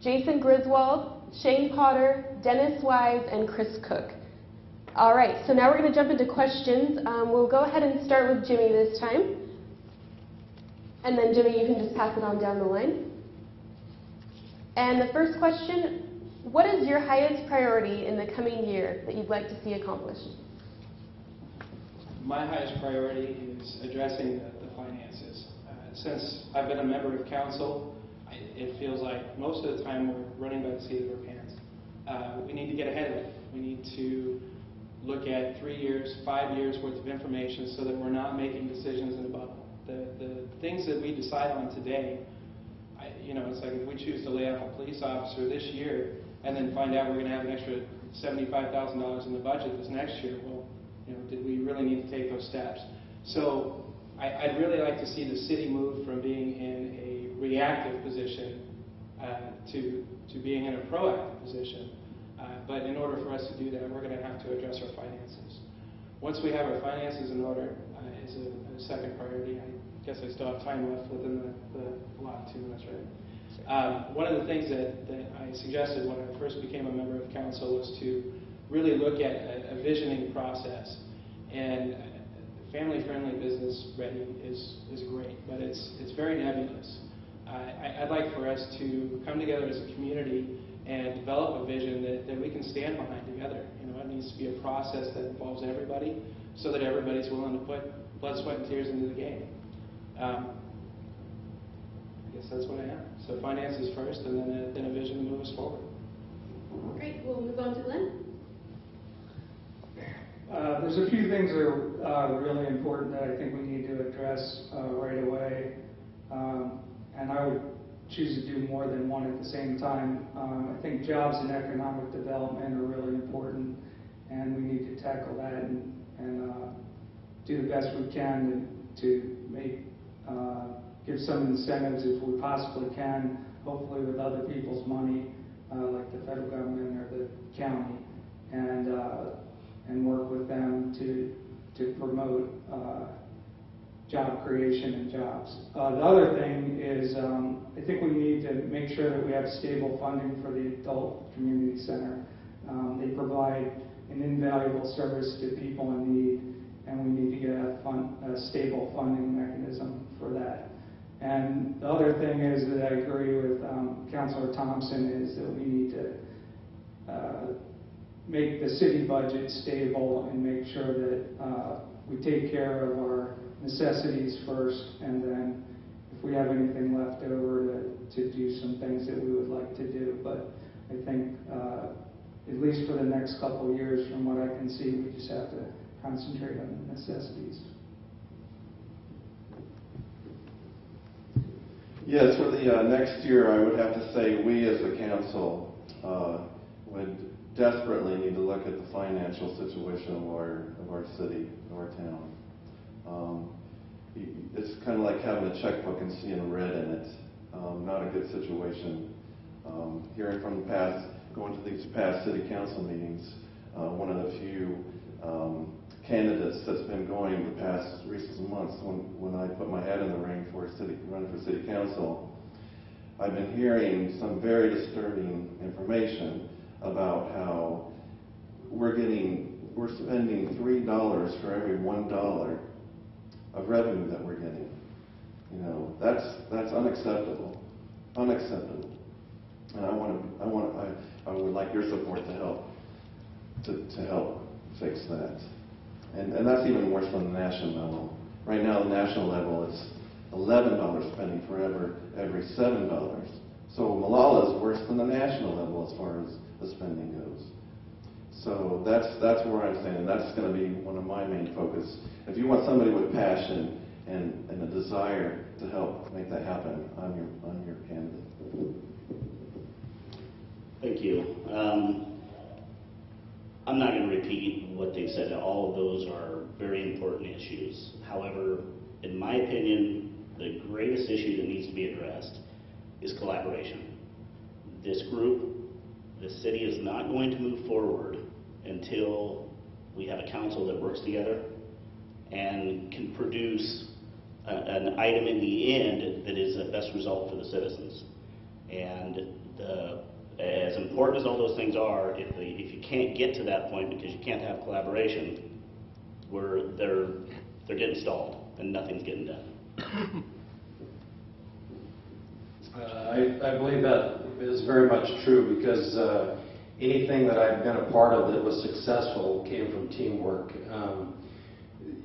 Jason Griswold, Shane Potter, Dennis Wise, and Chris Cook. All right, so now we're going to jump into questions. We'll go ahead and start with Jimmy this time. And then, Jimmy, you can just pass it on down the line. And the first question, what is your highest priority in the coming year that you'd like to see accomplished?
My highest priority is addressing the finances. Since I've been a member of council, it feels like most of the time we're running by the seat of our pants. We need to get ahead of it. We need to look at 3 years, 5 years worth of information so that we're not making decisions in a bubble. The things that we decide on today, it's like if we choose to lay off a police officer this year and then find out we're going to have an extra $75,000 in the budget this next year, well, did we really need to take those steps? So I'd really like to see the city move from being in a reactive position to being in a proactive position. But in order for us to do that, we're going to have to address our finances. Once we have our finances in order, is a second priority. I guess I still have time left within the allotted 2 minutes, right? One of the things that I suggested when I first became a member of council was to really look at a visioning process. And family-friendly business ready is great, but it's very nebulous. I'd like for us to come together as a community and develop a vision that we can stand behind together. It needs to be a process that involves everybody so that everybody's willing to put blood, sweat, and tears into the game. I guess that's what I have. So finances first, and then a vision to move us forward.
Great. We'll move on to Glenn.
There's a few things that are really important that I think we need to address right away. And I would choose to do more than one at the same time. I think jobs and economic development are really important, and we need to tackle that and do the best we can to make give some incentives if we possibly can, hopefully with other people's money, like the federal government or the county, and work with them to promote job creation and jobs. The other thing is I think we need to make sure that we have stable funding for the Adult Community Center. They provide an invaluable service to people in need, and we need to get a stable funding mechanism for that. And the other thing is that I agree with Councilor Thompson is that we need to make the city budget stable and make sure that we take care of our necessities first, and then if we have anything left over to do some things that we would like to do. But I think at least for the next couple of years, from what I can see, we just have to concentrate on the necessities.
Yes, for the next year, I would have to say we as a council would desperately need to look at the financial situation of our city, of our town. It's kind of like having a checkbook and seeing red in it. Not a good situation. Hearing from the past, going to these past city council meetings, one of the few candidates that's been going the past recent months, when I put my hat in the ring for running for city council, I've been hearing some very disturbing information about how we're spending $3 for every $1 of revenue that we're getting. You know, that's unacceptable. Unacceptable. And I would like your support to help fix that. And that's even worse than the national level. Right now, the national level is $11 spending for every $7. So Molalla is worse than the national level as far as the spending goes. So that's where I'm standing. That's going to be one of my main focus. If you want somebody with passion and a desire to help make that happen, I'm your candidate.
Thank you. I'm not going to repeat what they've said. All of those are very important issues. However, in my opinion, the greatest issue that needs to be addressed is collaboration. This group, the city is not going to move forward until we have a council that works together and can produce an item in the end that is the best result for the citizens. And as important as all those things are, if you can't get to that point because you can't have collaboration, they're getting stalled and nothing's getting done.
I believe that is very much true because anything that I've been a part of that was successful came from teamwork.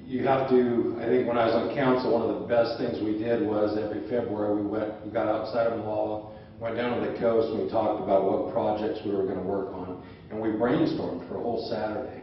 You have to, I think when I was on council, one of the best things we did was every February we got outside of Molalla, went down to the coast, and we talked about what projects we were going to work on. And we brainstormed for a whole Saturday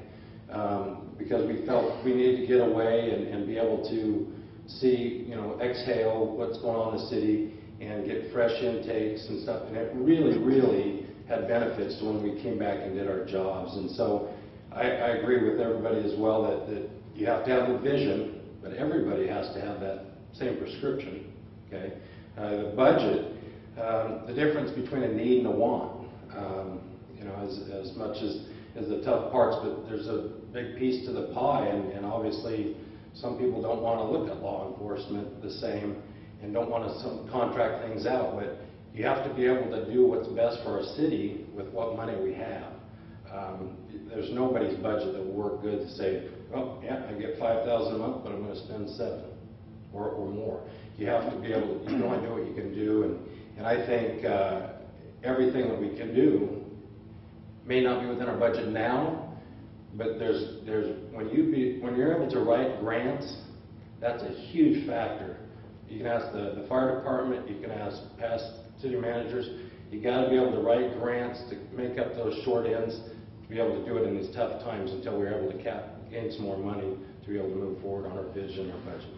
because we felt we needed to get away and be able to see, exhale what's going on in the city and get fresh intakes and stuff. And it really, really had benefits when we came back and did our jobs. And so I agree with everybody as well that you have to have the vision, but everybody has to have that same prescription. Okay, the budget. The difference between a need and a want, as much as the tough parts, but there's a big piece to the pie, and obviously some people don't want to look at law enforcement the same and don't want to contract things out, but you have to be able to do what's best for our city with what money we have. There's nobody's budget that will work good to say, oh, yeah, I get $5,000 a month, but I'm going to spend $7,000 or more. You have to be able to, you can only do what you can do, and I think everything that we can do may not be within our budget now, but when you're able to write grants, that's a huge factor. You can ask the fire department, you can ask past city managers. You got to be able to write grants to make up those short ends, to be able to do it in these tough times until we're able to gain some more money to be able to move forward on our vision, our budget.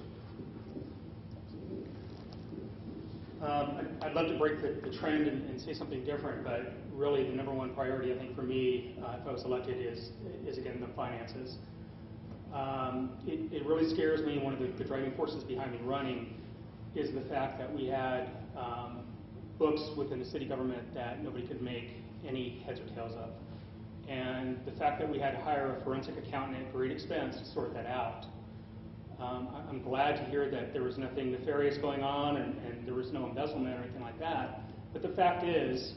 I'd love to break the trend and say something different, but really the number one priority, I think, for me, if I was elected, is again, the finances. It really scares me, and one of the driving forces behind me running is the fact that we had books within the city government that nobody could make any heads or tails of. And the fact that we had to hire a forensic accountant at great expense to sort that out. I'm glad to hear that there was nothing nefarious going on and there was no embezzlement or anything like that. But the fact is,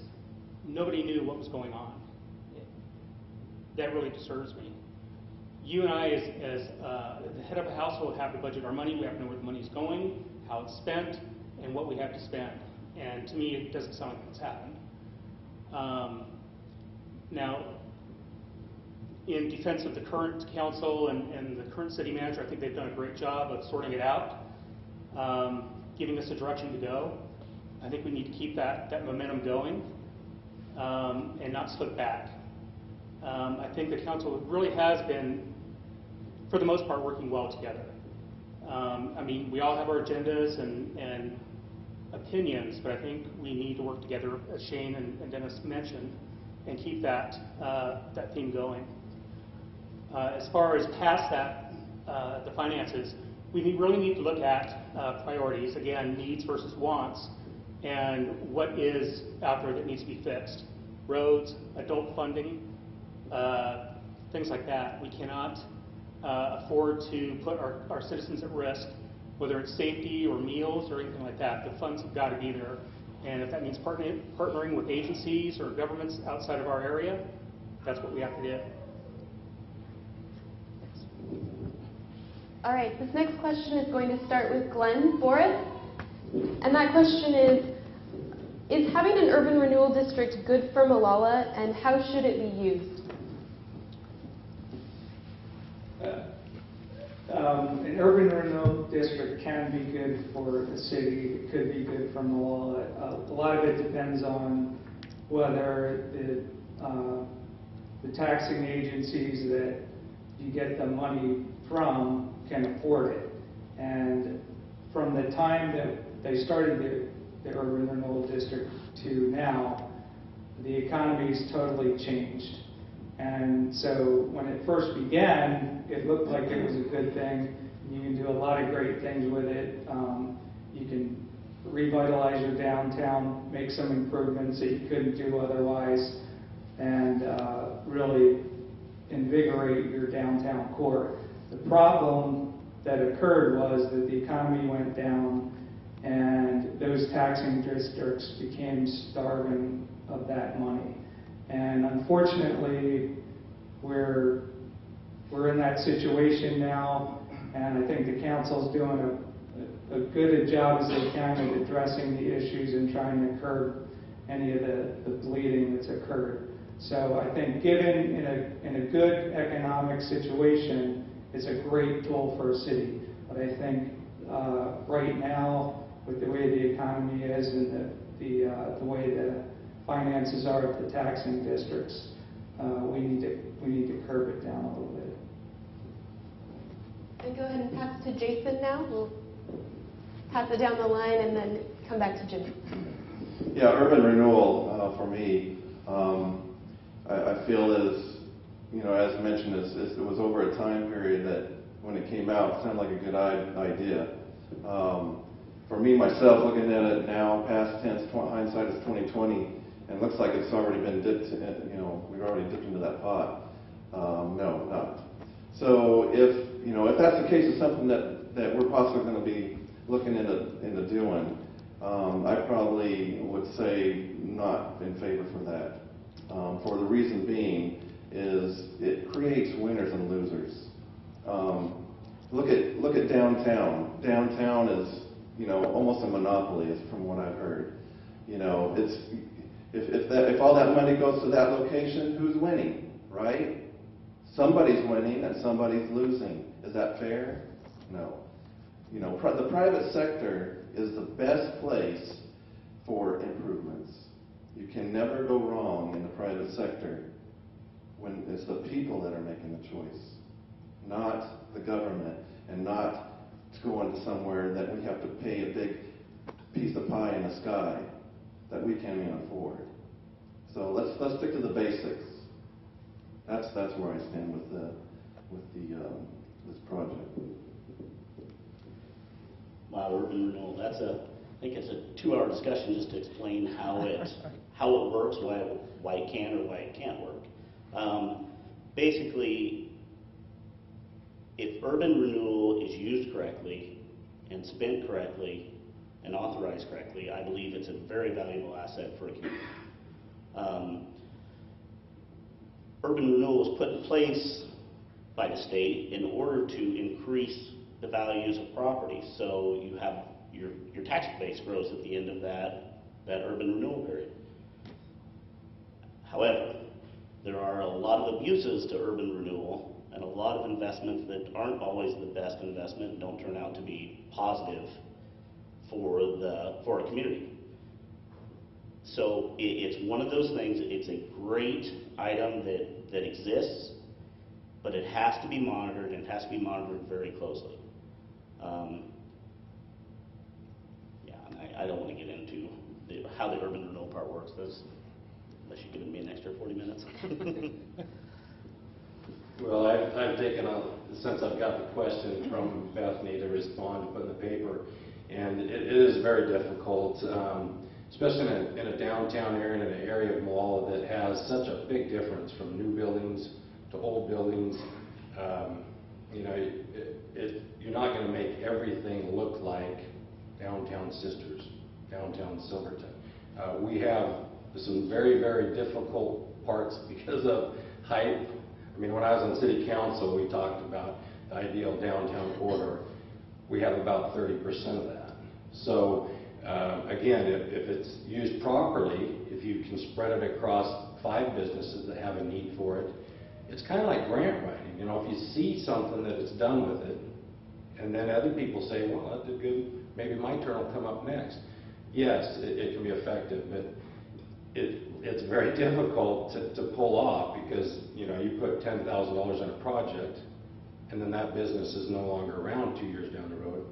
nobody knew what was going on. That really disturbs me. You and I, as the head of a household, have to budget our money. We have to know where the money is going, how it's spent, and what we have to spend. And to me, it doesn't sound like it's happened. Now, in defense of the current council and the current city manager, I think they've done a great job of sorting it out, giving us a direction to go. I think we need to keep that momentum going and not slip back. I think the council really has been, for the most part, working well together. I mean, we all have our agendas and opinions, but I think we need to work together, as Shane and Dennis mentioned, and keep that theme going. As far as past that, the finances, we really need to look at priorities, again, needs versus wants, and what is out there that needs to be fixed. Roads, adult funding, things like that. We cannot afford to put our citizens at risk, whether it's safety or meals or anything like that. The funds have got to be there. And if that means partnering with agencies or governments outside of our area, that's what we have to do.
All right, this next question is going to start with Glenn Boris. And that question is having an urban renewal district good for Molalla, and how should it be used?
An urban renewal district can be good for the city. It could be good for Molalla. A lot of it depends on whether the taxing agencies that you get the money from can afford it. And from the time that they started the urban renewal district to now, the economy's totally changed. And so when it first began, it looked like it was a good thing. You can do a lot of great things with it. You can revitalize your downtown, make some improvements that you couldn't do otherwise, and really invigorate your downtown core. The problem that occurred was that the economy went down and those taxing districts became starving of that money. And unfortunately, we're in that situation now, and I think the council's doing a good job as they can at addressing the issues and trying to curb any of the bleeding that's occurred. So I think given in a good economic situation, it's a great tool for a city. But I think right now, with the way the economy is and the way the finances are at the taxing districts, we need to curb it down a little bit.
And go ahead and pass to Jason now. We'll pass it down the line and then come back to Jim.
Yeah, urban renewal for me, I feel is, as mentioned, it was over a time period that when it came out, it sounded like a good idea. For me, myself, looking at it now, past tense, hindsight is 2020, and it looks like it's already been dipped, we've already dipped into that pot. No, not. So if that's the case, it's something that we're possibly going to be looking into doing. I probably would say not in favor for that. For the reason being is it creates winners and losers. Look at downtown. Downtown is almost a monopoly, from what I've heard. It's if all that money goes to that location, who's winning, right? Somebody's winning and somebody's losing. Is that fair? No. The private sector is the best place for improvements. You can never go wrong in the private sector when it's the people that are making the choice, not the government, and not going to somewhere that we have to pay a big piece of pie in the sky that we can't even afford. So let's stick to the basics. That's where I stand with this project.
Wow, urban renewal. I think it's a 2-hour discussion just to explain how it works, why it can or why it can't work. Basically, if urban renewal is used correctly and spent correctly and authorized correctly, I believe it's a very valuable asset for a community. Urban renewal was put in place by the state in order to increase the values of property. So you have your tax base grows at the end of that urban renewal period. However, there are a lot of abuses to urban renewal and a lot of investments that aren't always the best investment and don't turn out to be positive for a community. So it's one of those things. It's a great item that exists, but it has to be monitored, and it has to be monitored very closely. I don't want to get into how the urban renewal part works, unless you're giving me an extra 40 minutes.
Well, I've taken since I've got the question from Bethany to respond to put in the paper, and it is very difficult, especially in a downtown area, in an area of Molalla that has such a big difference from new buildings to old buildings. You're not going to make everything look like downtown Sisters, downtown Silverton. We have some very, very difficult parts because of height. I mean, when I was on city council, we talked about the ideal downtown corridor. We have about 30% of that. So again, if it's used properly, if you can spread it across 5 businesses that have a need for it, it's kind of like grant writing. You know, if you see something that it's done with it, and then other people say, well, that did good, maybe my turn will come up next. Yes, it can be effective, but it's very difficult to pull off because, you know, you put $10,000 in a project, and then that business is no longer around 2 years down the road.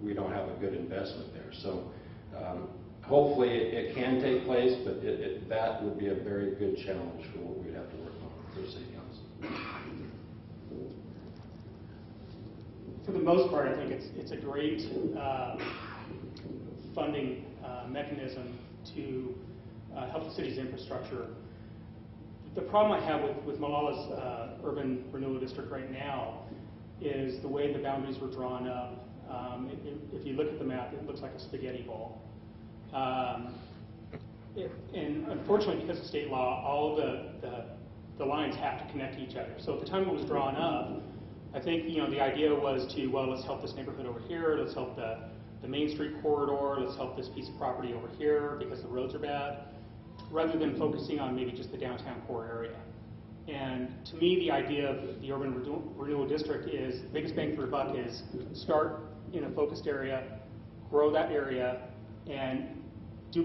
We don't have a good investment there. So hopefully it can take place, but that would be a very good challenge for what we'd have to work on for city council.
For the most part, I think it's a great funding mechanism to help the city's infrastructure. The problem I have with Mollalla's urban renewal district right now is the way the boundaries were drawn up. If you look at the map, it looks like a spaghetti ball. And unfortunately, because of state law, all of the lines have to connect to each other. So at the time it was drawn up, I think the idea was to, well, let's help this neighborhood over here, let's help the Main Street corridor, let's help this piece of property over here because the roads are bad, rather than focusing on maybe just the downtown core area. And to me, the idea of the urban renewal district is the biggest bang for your buck is start in a focused area, grow that area, and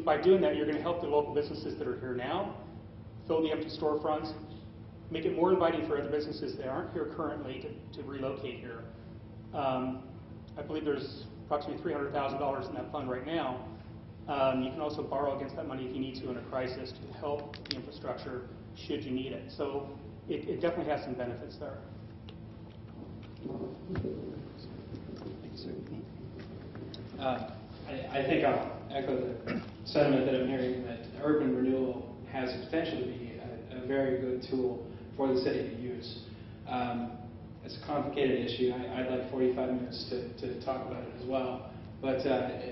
by doing that, you're going to help the local businesses that are here now, fill the empty storefronts, make it more inviting for other businesses that aren't here currently to relocate here. I believe there's approximately $300,000 in that fund right now. You can also borrow against that money if you need to in a crisis to help the infrastructure should you need it. So it definitely has some benefits there.
I think I'll echo the sentiment that I'm hearing, that urban renewal has the potential to be a very good tool for the city to use. It's a complicated issue. I'd like 45 minutes to talk about it as well. But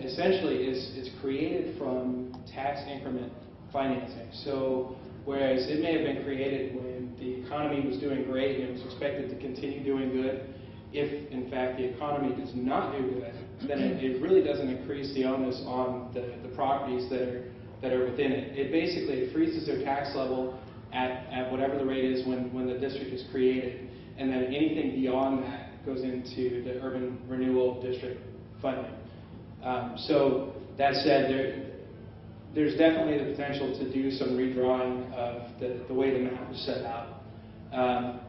essentially, it's created from tax increment financing. So whereas it may have been created when the economy was doing great and it was expected to continue doing good, if in fact the economy does not do good, then it really doesn't increase the onus on the properties that are within it. It basically freezes their tax level at whatever the rate is when the district is created, and then anything beyond that goes into the urban renewal district funding. So that said, there's definitely the potential to do some redrawing of the way the map is set out.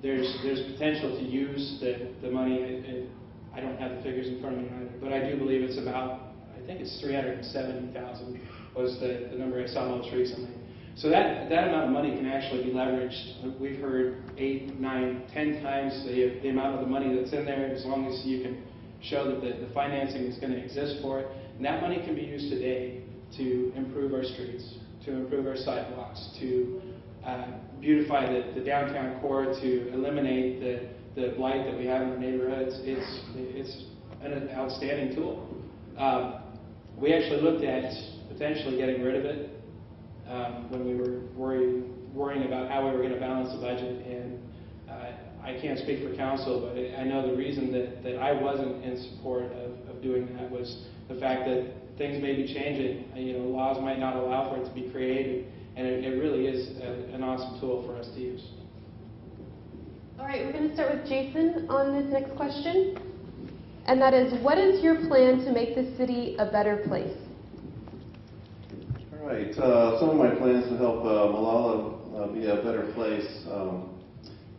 There's potential to use the money. I don't have the figures in front of me either, but I do believe it's about, I think it's 370,000 was the number I saw most recently. So that amount of money can actually be leveraged. We've heard 8, 9, 10 times the amount of the money that's in there, as long as you can show that the financing is going to exist for it. And that money can be used today to improve our streets, to improve our sidewalks, to beautify the downtown core, to eliminate the blight that we have in the neighborhoods. It's an outstanding tool. We actually looked at potentially getting rid of it when we were worrying about how we were going to balance the budget. And I can't speak for council, but I know the reason that I wasn't in support of doing that was the fact that things may be changing. Laws might not allow for it to be created, and it really is an awesome tool for us to use.
All right, we're going to start with Jason on this next question. And that is, what is your plan to make this city a better place?
All right. Some of my plans to help Molalla be a better place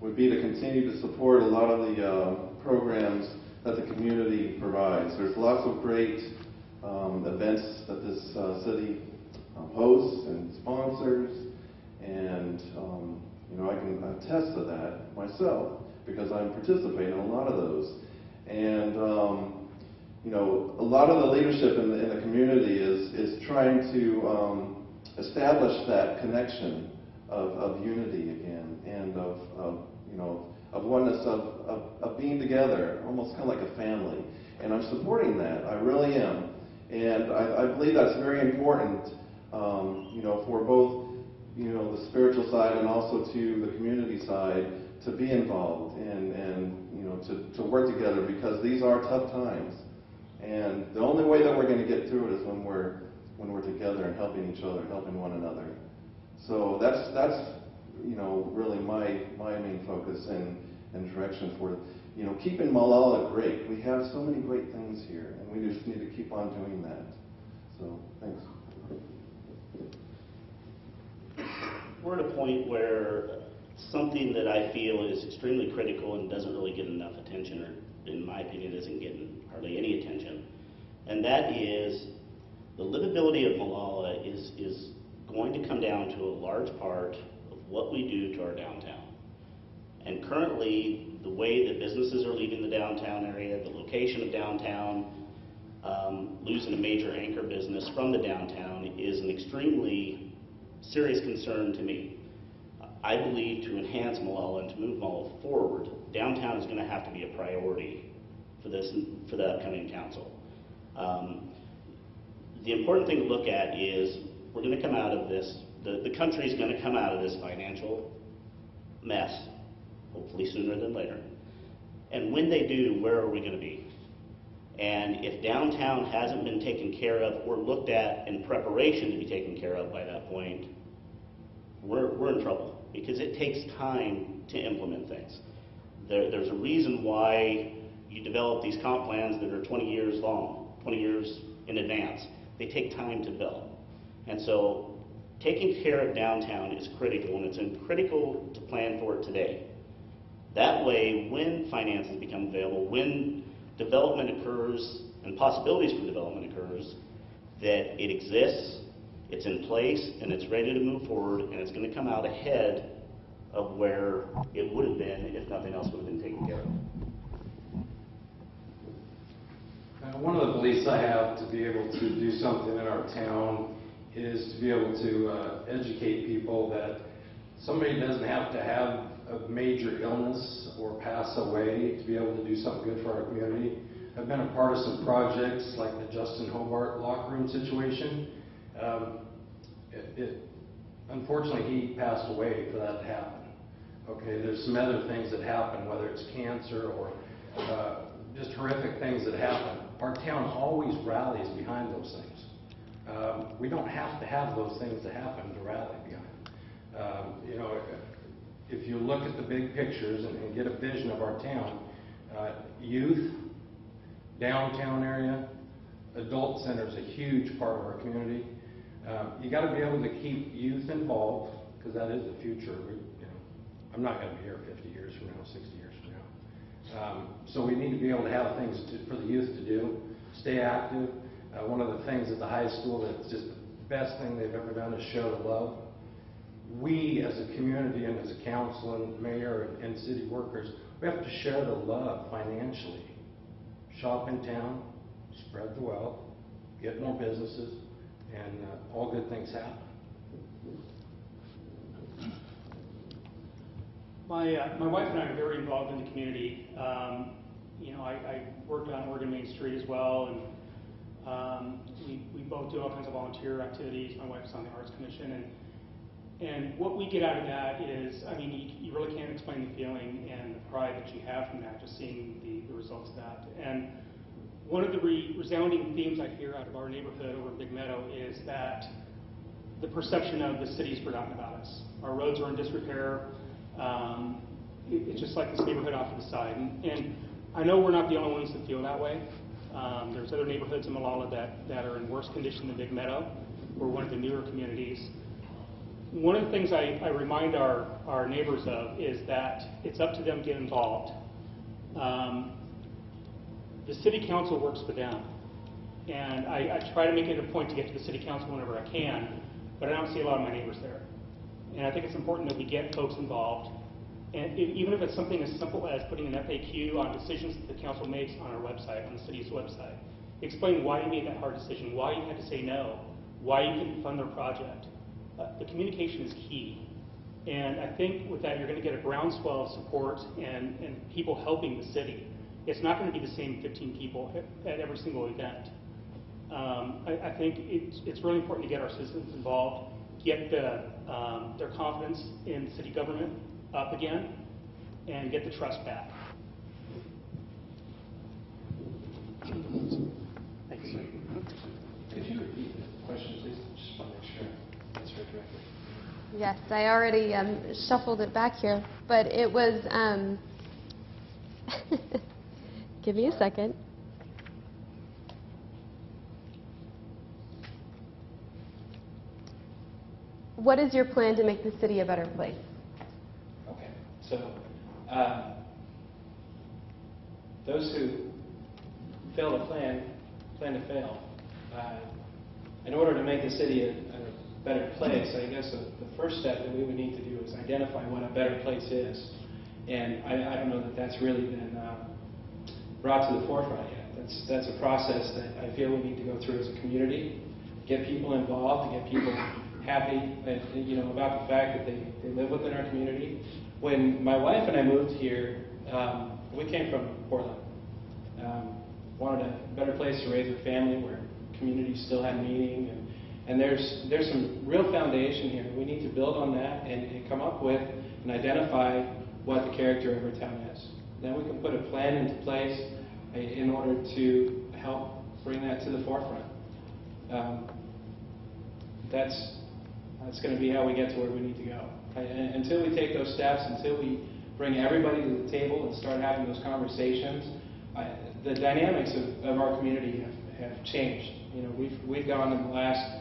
would be to continue to support a lot of the programs that the community provides. There's lots of great events that this city hosts and sponsors, and I can attest to that myself because I'm participating in a lot of those. And a lot of the leadership in the community is trying to establish that connection of unity again, and of oneness, of being together, almost kind of like a family. And I'm supporting that. I really am. And I believe that's very important, for both, the spiritual side and also to the community side, to be involved and to work together, because these are tough times. And the only way that we're going to get through it is when we're together and helping each other, helping one another. So that's really my main focus and direction for keeping Molalla great. We have so many great things here, and we just need to keep on doing that. So thanks.
We're at a point where something that I feel is extremely critical and doesn't really get enough attention, or in my opinion isn't getting hardly any attention, and that is the livability of Molalla is going to come down to a large part of what we do to our downtown. And currently, the way that businesses are leaving the downtown area, the location of downtown, losing a major anchor business from the downtown is an extremely serious concern to me. I believe to enhance Molalla and to move Molalla forward, downtown is going to have to be a priority for the upcoming council. The important thing to look at is we're going to come out of this, the country is going to come out of this financial mess, hopefully sooner than later. And when they do, where are we going to be? And if downtown hasn't been taken care of or looked at in preparation to be taken care of by that point, we're in trouble, because it takes time to implement things. There's a reason why you develop these comp plans that are 20 years long, 20 years in advance. They take time to build. And so taking care of downtown is critical, and it's critical to plan for it today. That way, when finances become available, when development occurs and possibilities for development occurs, that it exists, it's in place, and it's ready to move forward, and it's going to come out ahead of where it would have been if nothing else would have been taken care of.
One of the beliefs I have to be able to do something in our town is to be able to educate people that somebody doesn't have to have a major illness or pass away to be able to do something good for our community. I've been a part of some projects like the Justin Hobart locker room situation. Unfortunately, he passed away for that to happen. Okay, there's some other things that happen, whether it's cancer or just horrific things that happen. Our town always rallies behind those things. We don't have to have those things to happen to rally behind. If you look at the big pictures and get a vision of our town, youth, downtown area, adult center is a huge part of our community. You got to be able to keep youth involved, because that is the future. I'm not going to be here 50 years from now, 60 years from now. So we need to be able to have things for the youth to do, stay active. One of the things at the high school that's just the best thing they've ever done is show the love. We as a community and as a council and mayor and city workers, we have to share the love financially. Shop in town, spread the wealth, get more businesses, and all good things happen.
My wife and I are very involved in the community. I work on Oregon Main Street as well, and we both do all kinds of volunteer activities. My wife's on the Arts Commission, and what we get out of that is, I mean, you really can't explain the feeling and the pride that you have from that, just seeing the results of that. And one of the resounding themes I hear out of our neighborhood over in Big Meadow is that the perception of the city's forgotten about us. Our roads are in disrepair. It's just like this neighborhood off to the side. And I know we're not the only ones that feel that way. There's other neighborhoods in Molalla that are in worse condition than Big Meadow. We're one of the newer communities. One of the things I remind our neighbors of is that it's up to them to get involved. The city council works for them. And I try to make it a point to get to the city council whenever I can, but I don't see a lot of my neighbors there. And I think it's important that we get folks involved. And even if it's something as simple as putting an FAQ on decisions that the council makes on our website, on the city's website. Explain why you made that hard decision, why you had to say no, why you couldn't fund their project. The communication is key. And I think with that, you're going to get a groundswell of support and people helping the city. It's not going to be the same 15 people at every single event. I think it's really important to get our citizens involved, get their confidence in city government up again, and get the trust back.
Thanks, sir. Could you repeat the question, please? Just want to make sure I answered it correctly.
Yes, I already shuffled it back here, but it was, give me a second. What is your plan to make the city a better place?
Okay, so those who fail to plan to fail. In order to make the city a better place, I guess the first step that we would need to do is identify what a better place is. And I don't know that that's really been brought to the forefront yet. That's a process that I feel we need to go through as a community, get people involved, to get people happy about the fact that they live within our community. When my wife and I moved here, we came from Portland. Wanted a better place to raise a family where community still had meaning, and there's some real foundation here. We need to build on that and come up with and identify what the character of our town is. Then we can put a plan into place in order to help bring that to the forefront. That's going to be how we get to where we need to go. Until we take those steps, until we bring everybody to the table and start having those conversations, the dynamics of our community have changed. We've gone in the last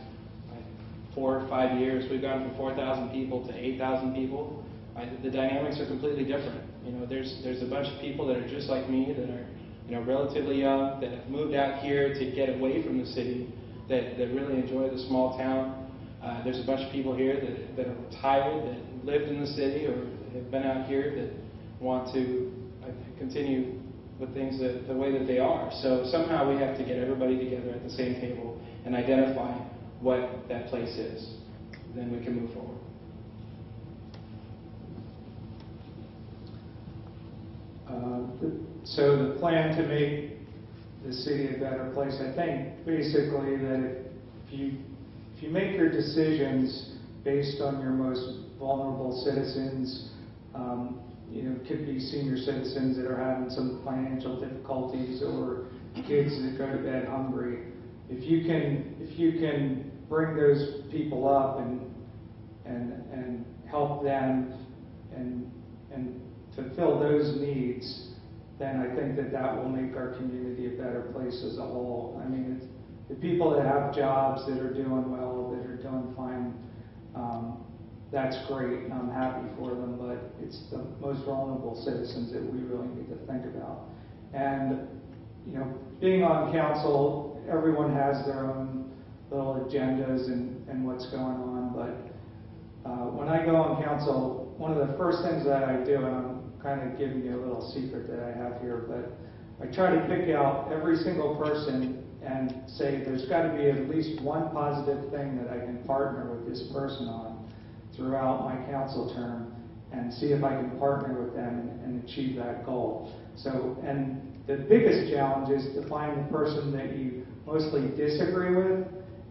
4 or 5 years, we've gone from 4,000 people to 8,000 people. The dynamics are completely different. There's a bunch of people that are just like me, that are relatively young, that have moved out here to get away from the city, that really enjoy the small town. There's a bunch of people here that are retired, that lived in the city or have been out here, that want to continue with things the way that they are. So somehow we have to get everybody together at the same table and identify what that place is. Then we can move forward.
So the plan to make the city a better place, I think basically that if you make your decisions based on your most vulnerable citizens, could be senior citizens that are having some financial difficulties or kids that go to bed hungry. If you can bring those people up and help them and fulfill those needs, then I think that will make our community a better place as a whole. I mean, it's the people that have jobs that are doing well, that are doing fine, that's great, and I'm happy for them, but it's the most vulnerable citizens that we really need to think about. And, being on council, everyone has their own little agendas and what's going on, but when I go on council, one of the first things that I do, and I'm kind of giving you a little secret that I have here, but I try to pick out every single person and say there's got to be at least one positive thing that I can partner with this person on throughout my council term. and see if I can partner with them and achieve that goal. So, and the biggest challenge is to find the person that you mostly disagree with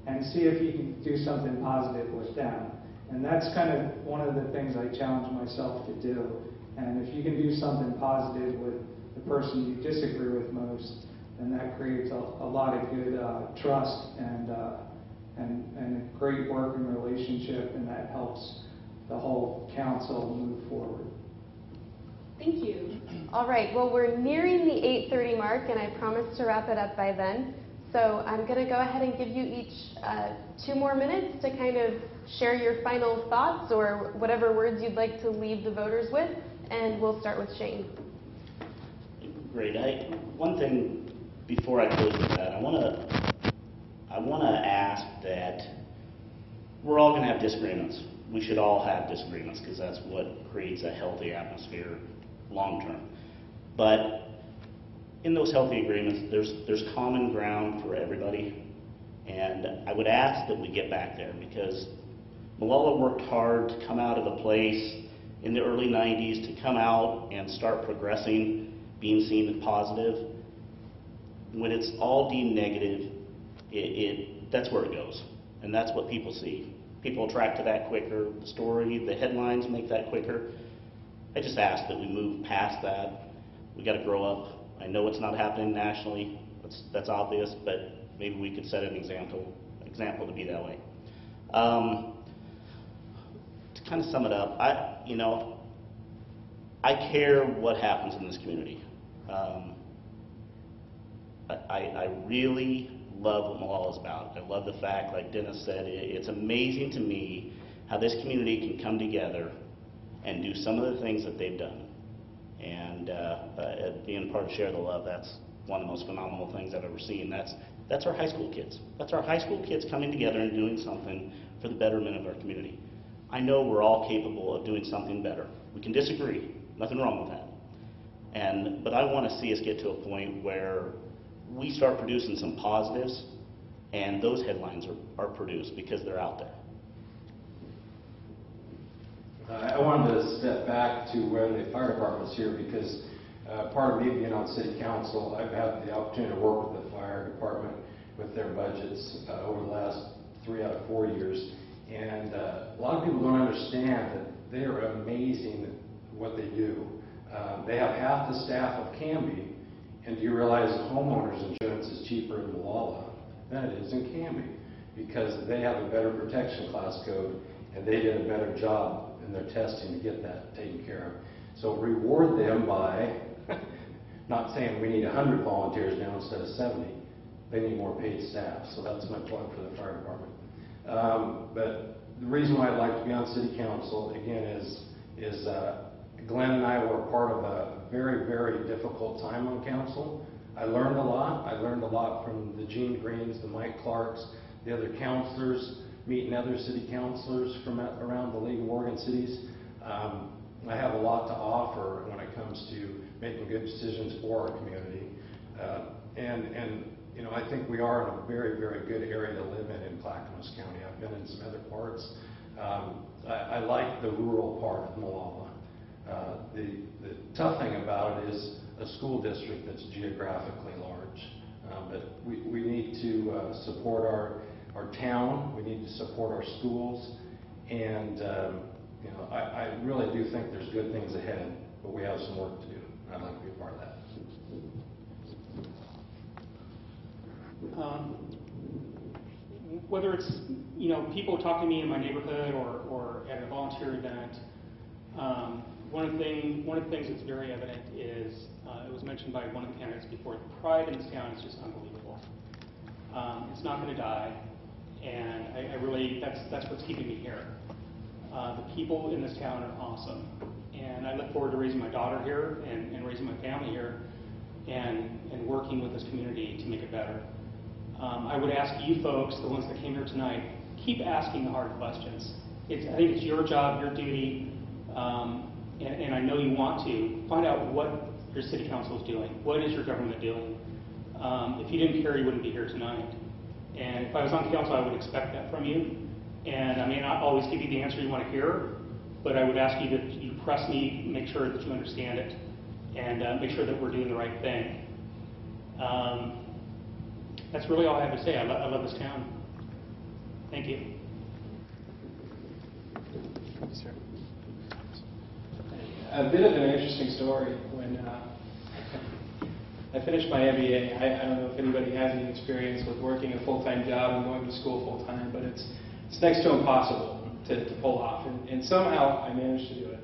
and see if you can do something positive with them. And that's kind of one of the things I challenge myself to do. And if you can do something positive with the person you disagree with most, then that creates a lot of good trust and a great working relationship, and that helps the whole council move forward.
Thank you.
All right, well, we're nearing the 8:30 mark, and I promised to wrap it up by then. So I'm going to go ahead and give you each 2 more minutes to kind of share your final thoughts or whatever words you'd like to leave the voters with, and we'll start with Shane.
Great. One thing before I close with that, I want to ask that we're all going to have disagreements. We should all have disagreements because that's what creates a healthy atmosphere long term. But in those healthy agreements, there's common ground for everybody, and I would ask that we get back there because Molalla worked hard to come out of a place in the early 90s to come out and start progressing, being seen as positive. When it's all deemed negative, that's where it goes, and that's what people see. People attract to that quicker. The story, the headlines make that quicker. I just ask that we move past that. We got to grow up. I know it's not happening nationally. That's obvious, but maybe we could set an example to be that way. To kind of sum it up, I care what happens in this community. I really love what Molalla is about. I love the fact, like Dennis said, it's amazing to me how this community can come together and do some of the things that they've done. And being part of Share the Love, that's one of the most phenomenal things I've ever seen. That's our high school kids. That's our high school kids coming together and doing something for the betterment of our community. I know we're all capable of doing something better. We can disagree. Nothing wrong with that. But I want to see us get to a point where we start producing some positives, and those headlines are produced because they're out there.
I wanted to step back to where the fire department's here because part of me being on city council, I've had the opportunity to work with the fire department with their budgets over the last 3 out of 4 years. And a lot of people don't understand that they are amazing at what they do. They have half the staff of Canby, and do you realize homeowners insurance is cheaper in Molalla than it is in Canby because they have a better protection class code and they did a better job in their testing to get that taken care of. So reward them by not saying we need 100 volunteers now instead of 70. They need more paid staff. So that's my plug for the fire department. But the reason why I'd like to be on city council again is Glenn and I were part of a very, very difficult time on council. I learned a lot. I learned a lot from the Gene Greens, the Mike Clarks, the other councilors, meeting other city councilors from around the League of Oregon Cities. I have a lot to offer when it comes to making good decisions for our community. And you know, I think we are in a very, very good area to live in Clackamas County. I've been in some other parts. I like the rural part of Molalla. The tough thing about it is a school district that's geographically large. But we need to support our town. We need to support our schools. And you know, I really do think there's good things ahead, but we have some work to do. I'd like to be a part of that.
Whether it's, you know, people talking to me in my neighborhood or at a volunteer event, one of the things that's very evident is, it was mentioned by one of the candidates before, the pride in this town is just unbelievable. It's not going to die, and I really, that's what's keeping me here. The people in this town are awesome, and I look forward to raising my daughter here and raising my family here and working with this community to make it better. I would ask you folks, the ones that came here tonight, keep asking the hard questions. I think it's your job, your duty, and I know you want to find out what your city council is doing. What is your government doing? If you didn't care, you wouldn't be here tonight. And if I was on council, I would expect that from you. And I may not always give you the answer you want to hear, but I would ask you that you press me, make sure that you understand it, and make sure that we're doing the right thing. That's really all I have to say. I love this town. Thank you.
A bit of an interesting story. When I finished my MBA, I don't know if anybody has any experience with working a full-time job and going to school full-time, but it's next to impossible to pull off. And somehow I managed to do it.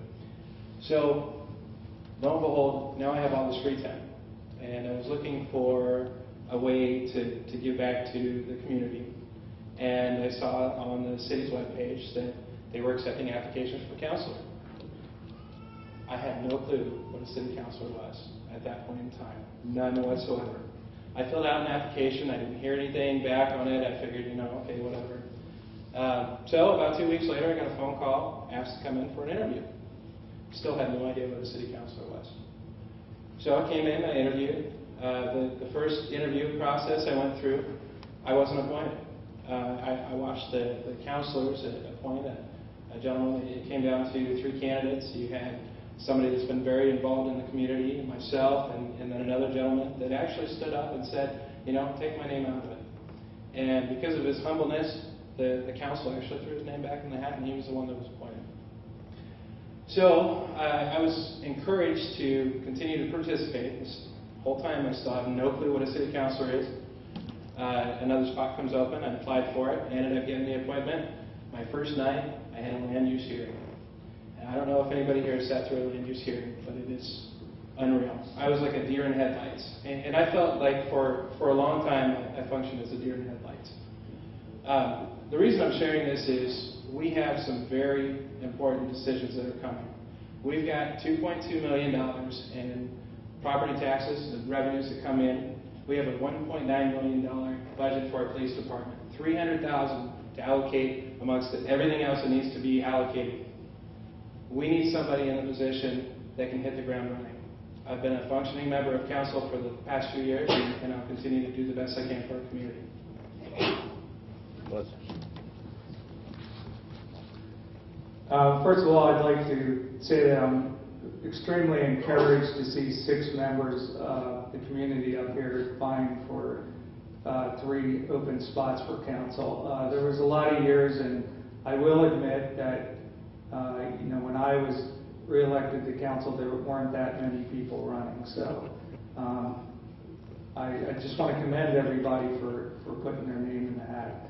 So, lo and behold, now I have all this free time. And I was looking for a way to give back to the community. And I saw on the city's webpage that they were accepting applications for counselor. I had no clue what a city councilor was at that point in time. None whatsoever. I filled out an application. I didn't hear anything back on it. I figured, okay, whatever. So about 2 weeks later, I got a phone call, asked to come in for an interview. Still had no idea what a city councilor was. So I came in, I interviewed. The first interview process I went through, I wasn't appointed. I watched the councilors appoint a gentleman. It came down to 3 candidates. You had somebody that's been very involved in the community, myself, and then another gentleman that actually stood up and said, take my name out of it. And because of his humbleness, the council actually threw his name back in the hat, and he was the one that was appointed. So I was encouraged to continue to participate. This whole time I still have no clue what a city councilor is. Another spot comes open. I applied for it, ended up getting the appointment. My first night, I had a land use hearing. And I don't know if anybody here has sat through a land use hearing, but it is unreal. I was like a deer in headlights. And I felt like for a long time, I functioned as a deer in headlights. The reason I'm sharing this is we have some very important decisions that are coming. We've got $2.2 million in property taxes and revenues that come in. We have a $1.9 million budget for our police department. $300,000 to allocate amongst everything else that needs to be allocated. We need somebody in the position that can hit the ground running. I've been a functioning member of council for the past few years, and I'll continue to do the best I can for our community.
First of all, I'd like to say that I'm extremely encouraged to see 6 members of the community up here vying for 3 open spots for council. There was a lot of years, and I will admit that when I was reelected to council, there weren't that many people running. So I just want to commend everybody for putting their name in the hat.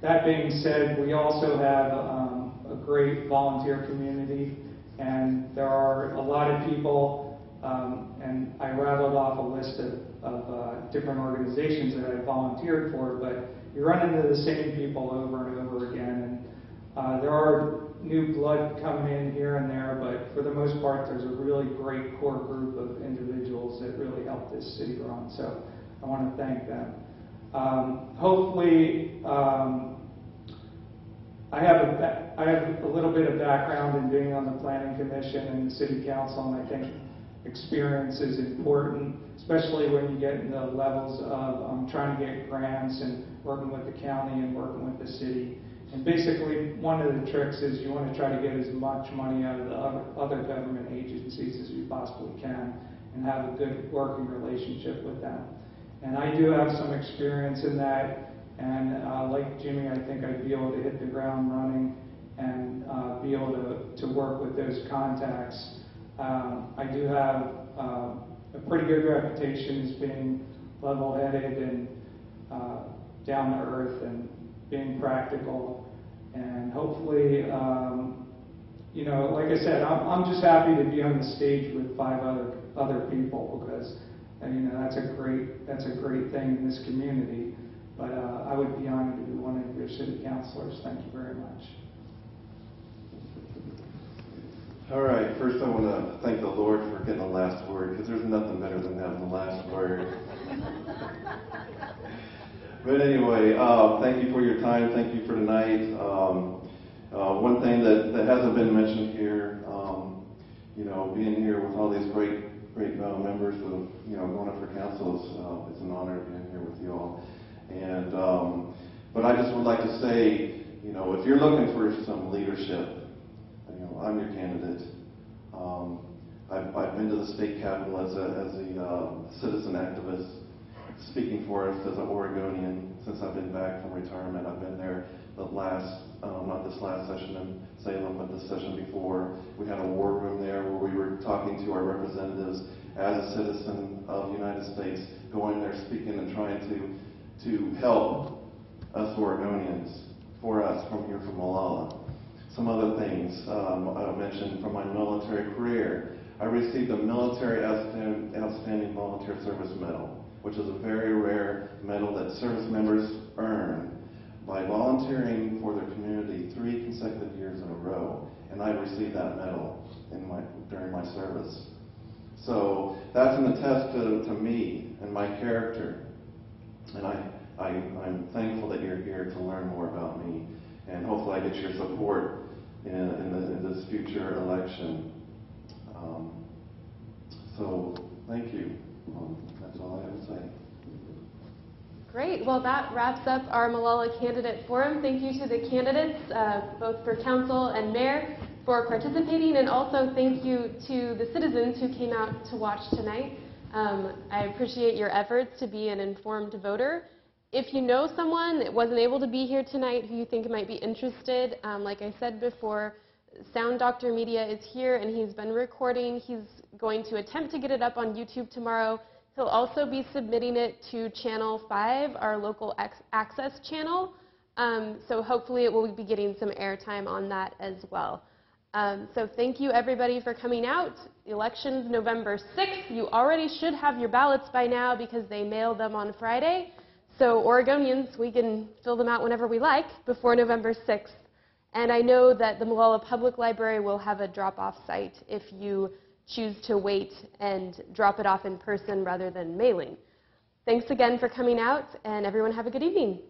That being said, we also have a great volunteer community, and there are a lot of people, and I rattled off a list of different organizations that I volunteered for, but you run into the same people over and over again, and there are new blood coming in here and there, but for the most part, there's a really great core group of individuals that really help this city run, so I want to thank them. Hopefully, I have a little bit of background in being on the planning commission and the city council, and I think experience is important, especially when you get into levels of trying to get grants and working with the county and working with the city. And basically, one of the tricks is you want to try to get as much money out of the other government agencies as you possibly can and have a good working relationship with them. And I do have some experience in that, and like Jimmy, I think I'd be able to hit the ground running and be able to work with those contacts. I do have a pretty good reputation as being level-headed and down to earth and being practical. And hopefully, like I said, I'm just happy to be on the stage with 5 other people because that's a great thing in this community. But I would be honored to be one of your city councilors. Thank you very much.
All right, first I want to thank the Lord for getting the last word, because there's nothing better than having the last word. But anyway, thank you for your time. Thank you for tonight. One thing that hasn't been mentioned here, being here with all these great members of, going up for council, it's an honor being here with you all. And but I just would like to say, if you're looking for some leadership, I'm your candidate. I've been to the state capitol as a citizen activist, speaking for us as an Oregonian since I've been back from retirement. I've been there the last, not this last session in Salem, but the session before. We had a war room there where we were talking to our representatives as a citizen of the United States, going there, speaking and trying to help us Oregonians, for us from here from Molalla. Some other things I mentioned from my military career. I received a Military Outstanding Volunteer Service Medal, which is a very rare medal that service members earn by volunteering for their community 3 consecutive years in a row. And I received that medal during my service. So that's an attest to me and my character. And I'm thankful that you're here to learn more about me. And hopefully I get your support in this future election. So thank you. That's all I have to say.
Great. Well, that wraps up our Molalla Candidate Forum. Thank you to the candidates, both for council and mayor, for participating, and also thank you to the citizens who came out to watch tonight. I appreciate your efforts to be an informed voter. If you know someone that wasn't able to be here tonight who you think might be interested, like I said before, Sound Doctor Media is here and he's been recording. He's going to attempt to get it up on YouTube tomorrow. He'll also be submitting it to Channel 5, our local access channel. So hopefully it will be getting some airtime on that as well. So thank you everybody for coming out. The election's November 6th. You already should have your ballots by now because they mailed them on Friday. So Oregonians, we can fill them out whenever we like before November 6th. And I know that the Molalla Public Library will have a drop-off site if you choose to wait and drop it off in person rather than mailing. Thanks again for coming out, and everyone have a good evening.